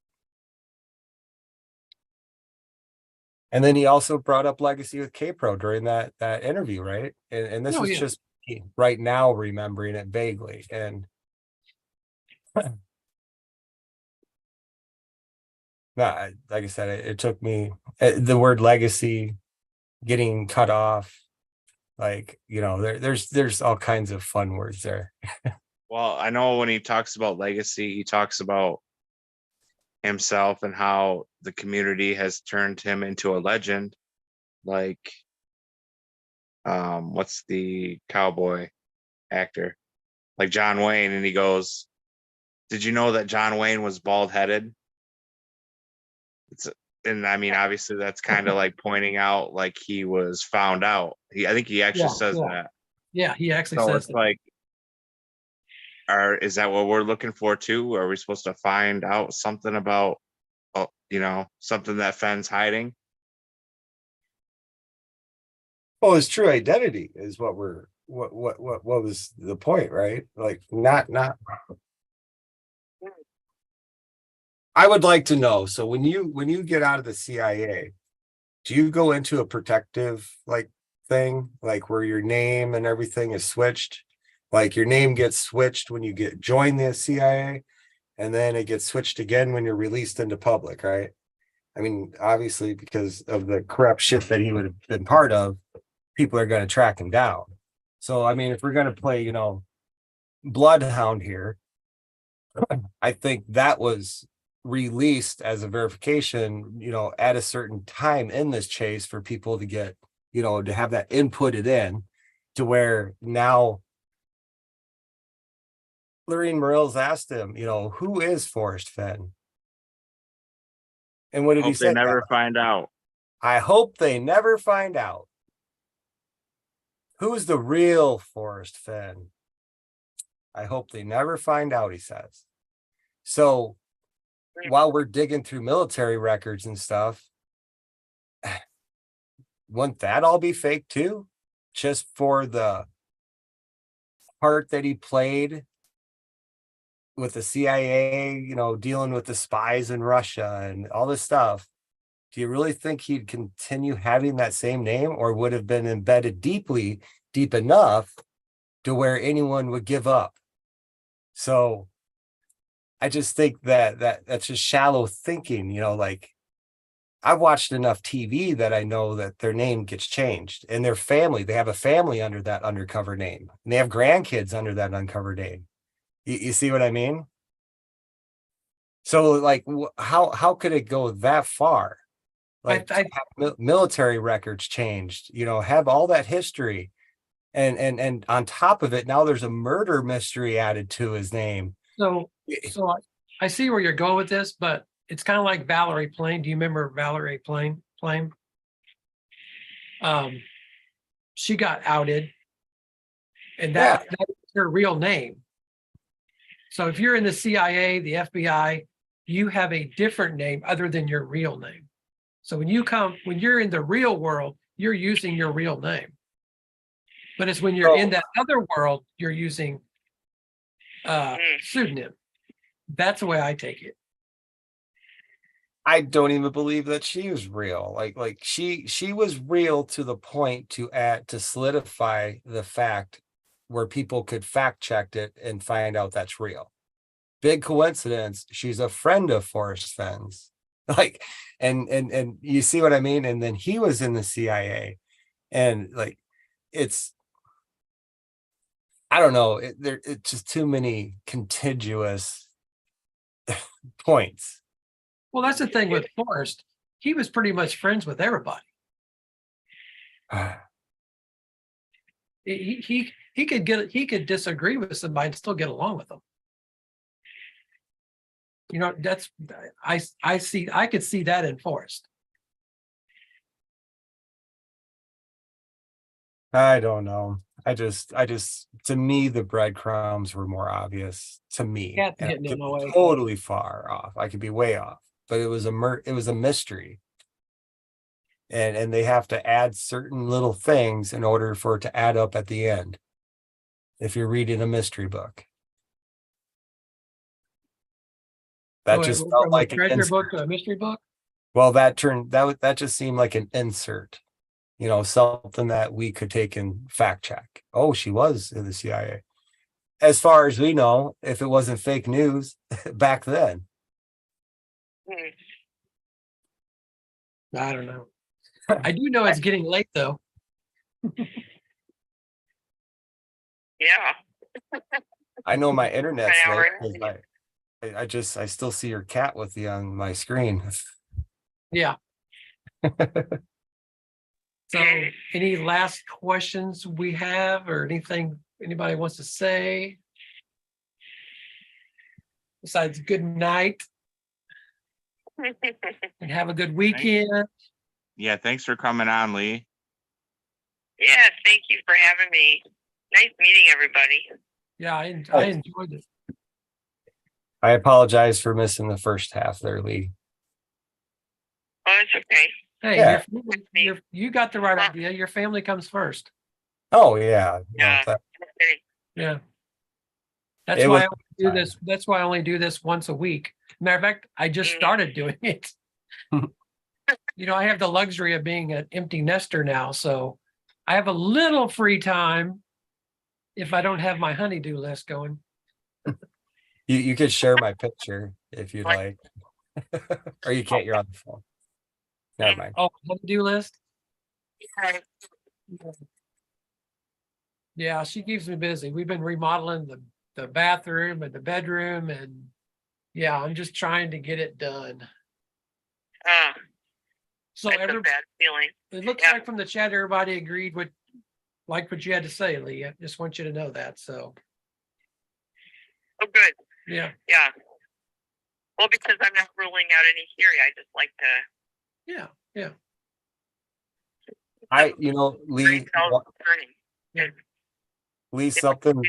And then he also brought up legacy with K-Pro during that interview, right? And this Oh, is yeah. just right now remembering it vaguely. And no, like I said, it took me the word legacy getting cut off. Like, you know, there's all kinds of fun words there. Well, I know when he talks about legacy, he talks about himself and how the community has turned him into a legend. Like, what's the cowboy actor? Like John Wayne, and he goes, "Did you know that John Wayne was bald headed?" And I mean, obviously that's kind of like pointing out like he was found out. I think he actually Yeah, says yeah. that. Yeah, he actually So says it's that. like, is that what we're looking for too? Are we supposed to find out something about, something that Fenn's hiding? Well, his true identity is what was the point, right? Like, not. I would like to know. So when you get out of the CIA, do you go into a protective like thing, like where your name and everything is switched? Like your name gets switched when you join the CIA, and then it gets switched again when you're released into public, right? I mean, obviously, because of the corrupt shit that he would have been part of, people are going to track him down. So, I mean, if we're going to play, Bloodhound here, I think that was released as a verification, at a certain time in this chase for people to get, to have that inputted in to where now Lorene Morrills asked him, who is Forrest Fenn? And what did he Hope they say? never find out. I hope they never find out. Who's the real Forrest Fenn? I hope they never find out, he says. So while we're digging through military records and stuff, wouldn't that all be fake too? Just for the part that he played with the CIA, dealing with the spies in Russia and all this stuff. Do you really think he'd continue having that same name, or would have been embedded deep enough to where anyone would give up? So I just think that's just shallow thinking, like I've watched enough TV that I know that their name gets changed, and their family, they have a family under that undercover name, and they have grandkids under that uncovered name. You see what I mean? So like, how could it go that far? Like have military records changed, have all that history, and on top of it, now there's a murder mystery added to his name. So I see where you're going with this, but it's kind of like Valerie Plame. Do you remember Valerie Plame? She got outed, and that's her real name. So if you're in the CIA, the FBI, you have a different name other than your real name. So when you're in the real world, you're using your real name. But it's when you're in that other world, you're using pseudonym. That's the way I take it. I don't even believe that she was real. Like she was real to the point to solidify the fact where people could fact check it and find out that's real. Big coincidence. She's a friend of Forrest Fenn's. Like, and you see what I mean? And then he was in the CIA, and like, I don't know. It's just too many contiguous points. Well, that's the thing with Forrest. He was pretty much friends with everybody. He could disagree with somebody and still get along with them. I could see that in Forrest. I don't know. I just to me the breadcrumbs were more obvious to me. Cat's And I getting in could the be way. totally far off. I could be way off, but it was a mystery. And they have to add certain little things in order for it to add up at the end. If you're reading a mystery book. That just felt from like a treasure book to a mystery book. Well, that just seemed like an insert, something that we could take and fact check. Oh, she was in the CIA. As far as we know, if it wasn't fake news back then. I don't know. I do know it's getting late though. Yeah. I know my internet's late. I still see your cat with you on my screen. Yeah. So any last questions we have, or anything anybody wants to say besides good night? and have a good weekend. Yeah, thanks for coming on, Lee. Yeah, thank you for having me. Nice meeting everybody. Yeah, I enjoyed it. I apologize for missing the first half there, Lee. Oh, it's okay. Hey, Yeah. you got the right idea. Your family comes first. Oh yeah. No, Yeah. Okay. Yeah. That's It why was I only do this. That's why I only do this once a week. Matter of fact, I just started doing it. I have the luxury of being an empty nester now, so I have a little free time if I don't have my honeydew list going. you could share my picture if you'd like. Or you can't, you're on the phone. Never mind. Oh, honeydew list? Yeah. Yeah, she keeps me busy. We've been remodeling the bathroom and the bedroom, and yeah, I'm just trying to get it done. So That's a bad feeling. it looks like from the chat, everybody agreed with like what you had to say, Lee. I just want you to know that. So Oh, good. yeah. Yeah. Well, because I'm not ruling out any theory. I just like to. Yeah. Lee, Lee, something.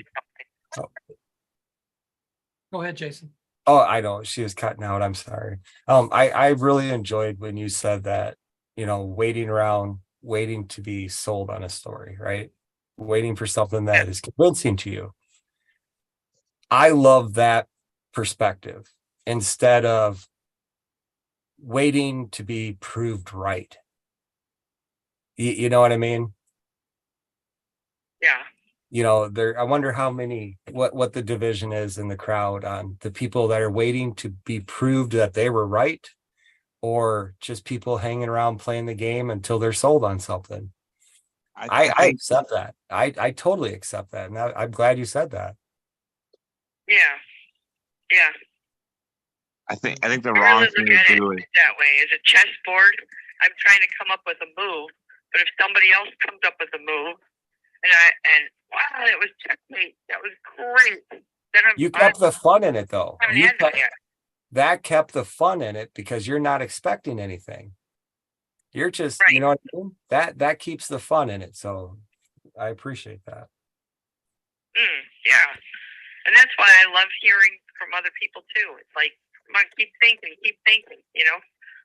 Go ahead, Jason. Oh, I know she was cutting out. I'm sorry. I really enjoyed when you said that, waiting around, waiting to be sold on a story, right? Waiting for something that is convincing to you. I love that perspective instead of waiting to be proved right. You know what I mean? Yeah. I wonder how many, what the division is in the crowd on the people that are waiting to be proved that they were right, or just people hanging around playing the game until they're sold on something. I accept that. I totally accept that. And I'm glad you said that. Yeah. Yeah. I think the I wrong really thing look at to it do is that way. As a chessboard, I'm trying to come up with a move, but if somebody else comes up with a move, and wow, it was checkmate. That was great. Then You kept the fun in it, though. I haven't had that yet. That kept the fun in it because you're not expecting anything. You're just, Right. you know what I mean? That keeps the fun in it. So I appreciate that. Yeah. And that's why I love hearing from other people too. It's like, come on, keep thinking.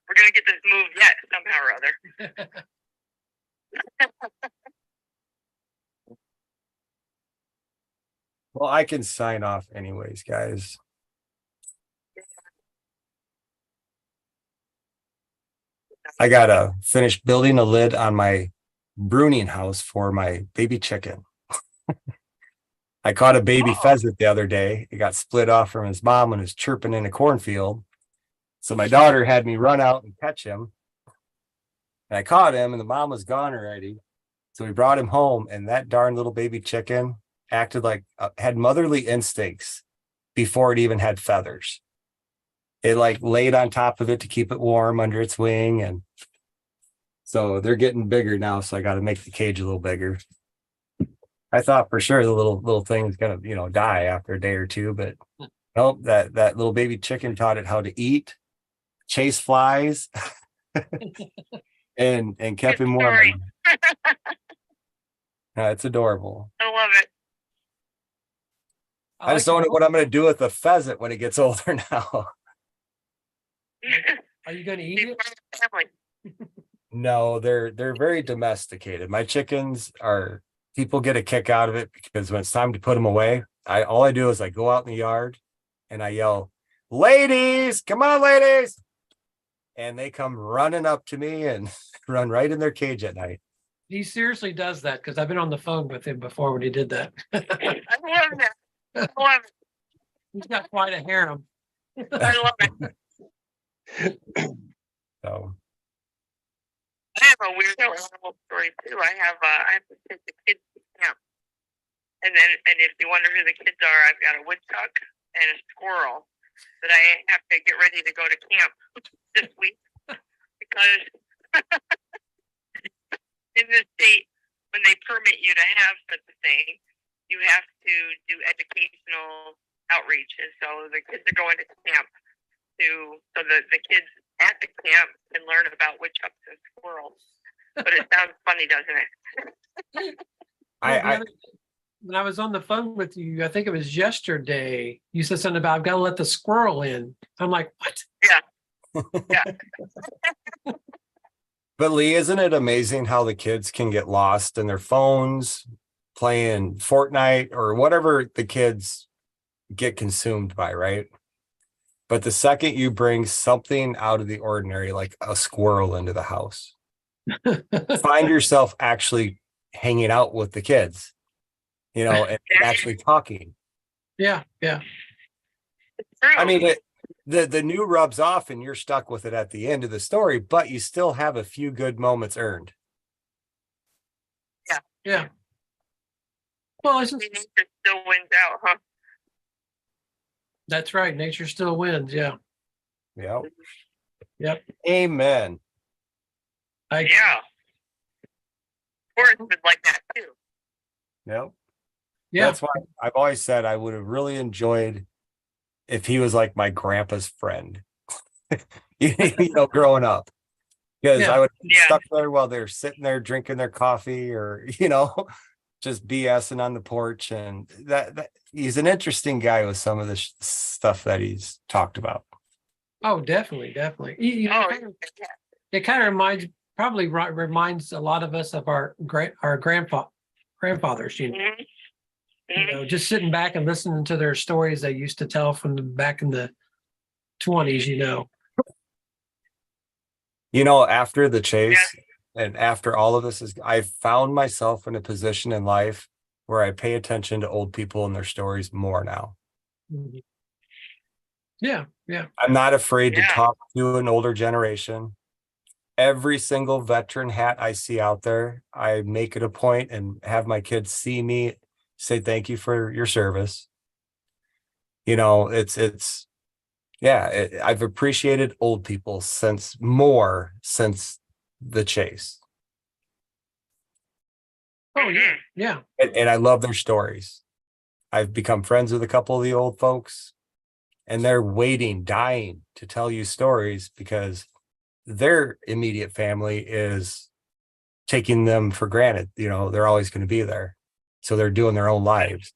We're gonna get this move yet somehow or other. Well, I can sign off anyways, guys. I gotta finish building a lid on my brooning house for my baby chicken. I caught a baby pheasant the other day. It got split off from his mom and was chirping in a cornfield. So my daughter had me run out and catch him. And I caught him, and the mom was gone already. So we brought him home, and that darn little baby chicken acted like had motherly instincts before it even had feathers. It like laid on top of it to keep it warm under its wing. And so they're getting bigger now. So I got to make the cage a little bigger. I thought for sure the little thing is gonna, die after a day or two, but nope, that little baby chicken taught it how to eat, chase flies, and kept him warm. It's adorable. I love it. I just don't know what I'm gonna do with the pheasant when it gets older now. Are you going to eat it? No, they're very domesticated. My chickens are, people get a kick out of it because when it's time to put them away, all I do is I go out in the yard and I yell, "Ladies, come on, ladies." And they come running up to me and run right in their cage at night. He seriously does that because I've been on the phone with him before when he did that. I love that. I love it. He's got quite a harem. I love it. So I have a weird animal story too. I have to take the kids to camp, and if you wonder who the kids are, I've got a woodchuck and a squirrel that I have to get ready to go to camp this week because in this state, when they permit you to have such a thing, you have to do educational outreach, and so the kids are going to camp so the kids at the camp and learn about woodchucks and squirrels. But it sounds funny, doesn't it? When I was on the phone with you, I think it was yesterday, you said something about I've got to let the squirrel in. I'm like, what? Yeah. But Lee, isn't it amazing how the kids can get lost in their phones, playing Fortnite or whatever the kids get consumed by, right? But the second you bring something out of the ordinary, like a squirrel into the house, find yourself actually hanging out with the kids, and actually talking. Yeah. True. I mean, the new rubs off and you're stuck with it at the end of the story, but you still have a few good moments earned. Yeah. Well, it's just, nature still wins out, huh? that's right. Nature still wins. Yeah. Yep. Amen. Yeah. Forrest would like that too. Yep. Yeah. That's why I've always said I would have really enjoyed if he was like my grandpa's friend, growing up. Because Yeah. I would be stuck there while they're sitting there drinking their coffee or, just BSing on the porch. And that he's an interesting guy with some of the stuff that he's talked about. Oh, definitely. It kind of reminds a lot of us of our grandfathers, Mm-hmm. just sitting back and listening to their stories they used to tell from back in the 20s, After the chase and after all of this I found myself in a position in life where I pay attention to old people and their stories more now. Mhm. Yeah. I'm not afraid to talk to an older generation. Every single veteran hat I see out there, I make it a point and have my kids see me, say thank you for your service. I've appreciated old people since the chase. Oh, yeah. And I love their stories. I've become friends with a couple of the old folks, and they're dying to tell you stories because their immediate family is taking them for granted. They're always going to be there. So they're doing their own lives.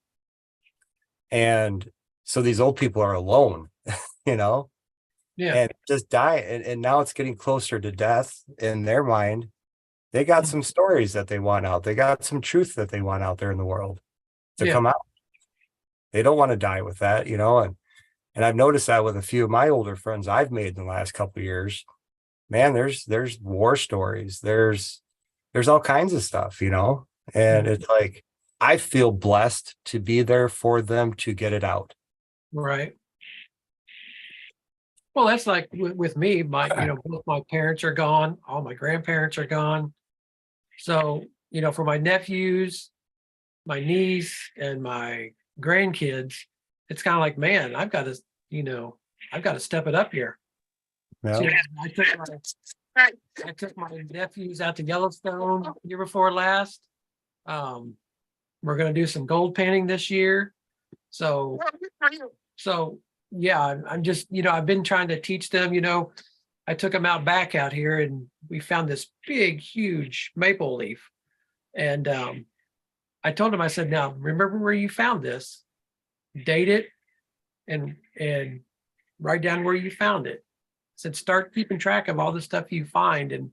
And so these old people are alone, Yeah. and just die. And now it's getting closer to death in their mind. They got some stories that they want out. They got some truth that they want out there in the world to come out. They don't want to die with that, and I've noticed that with a few of my older friends I've made in the last couple of years. Man, there's war stories. There's all kinds of stuff, and it's like, I feel blessed to be there for them to get it out. Right. Well, that's like with me, both my parents are gone. All my grandparents are gone. So, for my nephews, my niece, and my grandkids, it's kind of like, man, I've got to step it up here. Yeah. So, I took my nephews out to Yellowstone the year before last. We're going to do some gold painting this year. So yeah, I'm just, I've been trying to teach them, I took them out here and we found this big, huge maple leaf. And I told them, I said, now remember where you found this, date it and write down where you found it. I said, start keeping track of all the stuff you find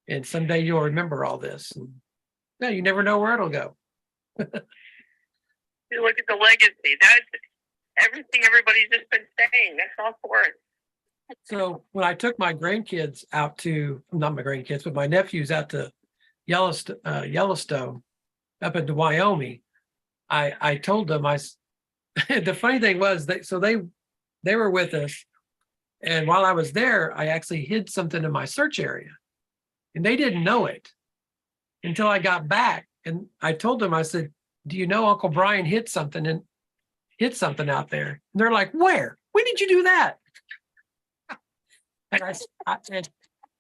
and someday you'll remember all this. And you never know where it'll go. Look at the legacy. That's everything everybody's just been saying. That's all for it. So when I took my grandkids out to, not my grandkids, but my nephews out to Yellowstone up into Wyoming, I told them, the funny thing was they were with us. And while I was there, I actually hid something in my search area and they didn't know it until I got back. And I told them, I said, do you know Uncle Brian hid something out there? And they're like, where? When did you do that? And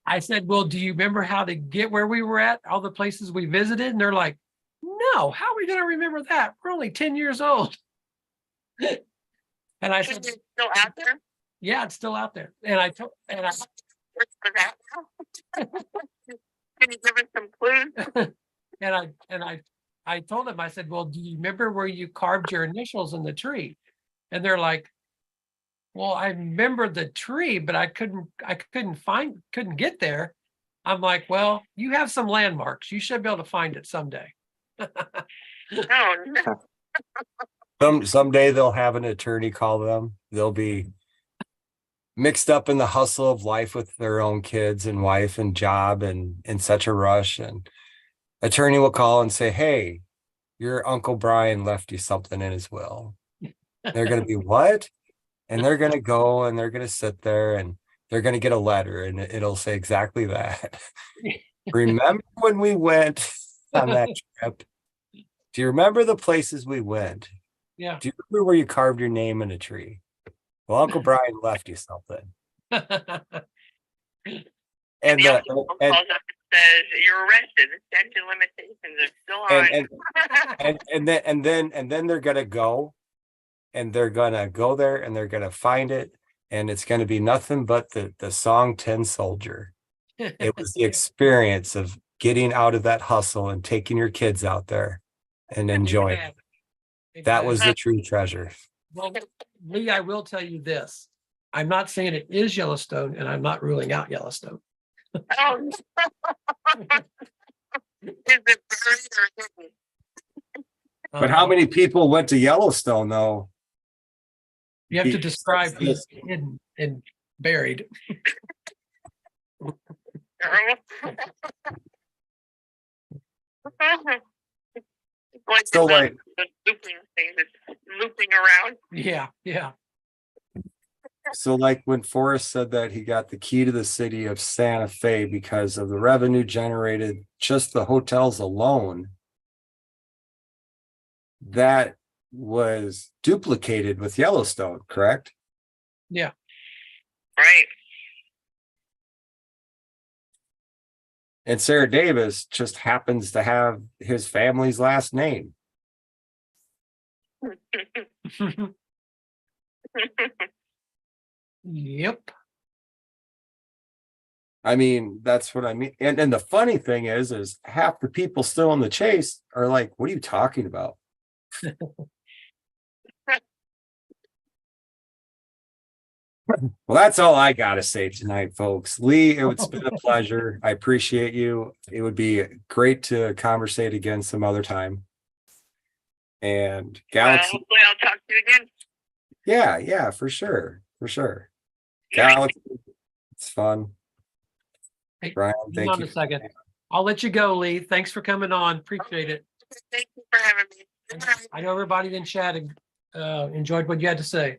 I said, well, do you remember how to get where we were at, all the places we visited? And they're like, no, how are we going to remember that? We're only 10 years old. And I said, it's still out there? yeah, it's still out there. And for that now? Can you give us some clues? I told him, I said, well, do you remember where you carved your initials in the tree? And they're like, well, I remember the tree, but I couldn't get there. I'm like, well, you have some landmarks. You should be able to find it someday. Oh, no. Someday they'll have an attorney call them. They'll be mixed up in the hustle of life with their own kids and wife and job and in such a rush. And attorney will call and say, hey, your Uncle Brian left you something in his will. They're going to be, what? And they're going to go and they're going to sit there and they're going to get a letter and it'll say exactly that. Remember when we went on that trip? Do you remember the places we went? Yeah. Do you remember where you carved your name in a tree? Well, Uncle Brian left you something. And the uncle calls up and says, you're arrested. The statute of limitations are still on. and then they're gonna go and they're gonna go there and they're gonna find it, and it's gonna be nothing but the song Tin Soldier. It was the experience of getting out of that hustle and taking your kids out there and enjoying it. That was the true treasure. Well, Lee, I will tell you this. I'm not saying it is Yellowstone, and I'm not ruling out Yellowstone. Oh, no. Is it buried or hidden? But how many people went to Yellowstone though? You have to describe who's hidden and buried. Like So like the looping thing that's looping around. Yeah, yeah. So like when Forrest said that he got the key to the city of Santa Fe because of the revenue generated just the hotels alone, that was duplicated with Yellowstone, correct? Yeah. Right. And Sarah Davis just happens to have his family's last name. Yep. I mean, that's what I mean. And the funny thing is half the people still in the chase are like, what are you talking about? Well, that's all I got to say tonight, folks. Lee, it's been a pleasure. I appreciate you. It would be great to conversate again some other time. And Galaxy. Hopefully I'll talk to you again. Yeah, for sure. Galaxy, it's fun. Hey, Brian, hang thank on you. a second. I'll let you go, Lee. Thanks for coming on. Appreciate it. Thank you for having me. Good night. I know everybody in chat enjoyed what you had to say.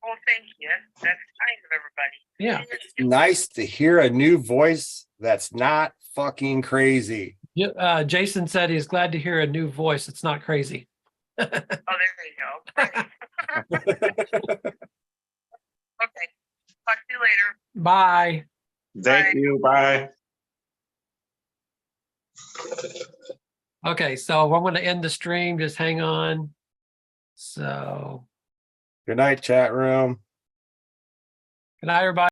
Well, thank you. That's kind of everybody. Yeah. It's nice to hear a new voice that's not fucking crazy. Yeah, Jason said he's glad to hear a new voice. It's not crazy. Oh, there you go. Okay. Talk to you later. Bye. Thank you. Bye. Okay, so I'm going to end the stream. Just hang on. So, Good night, chat room. good night, everybody.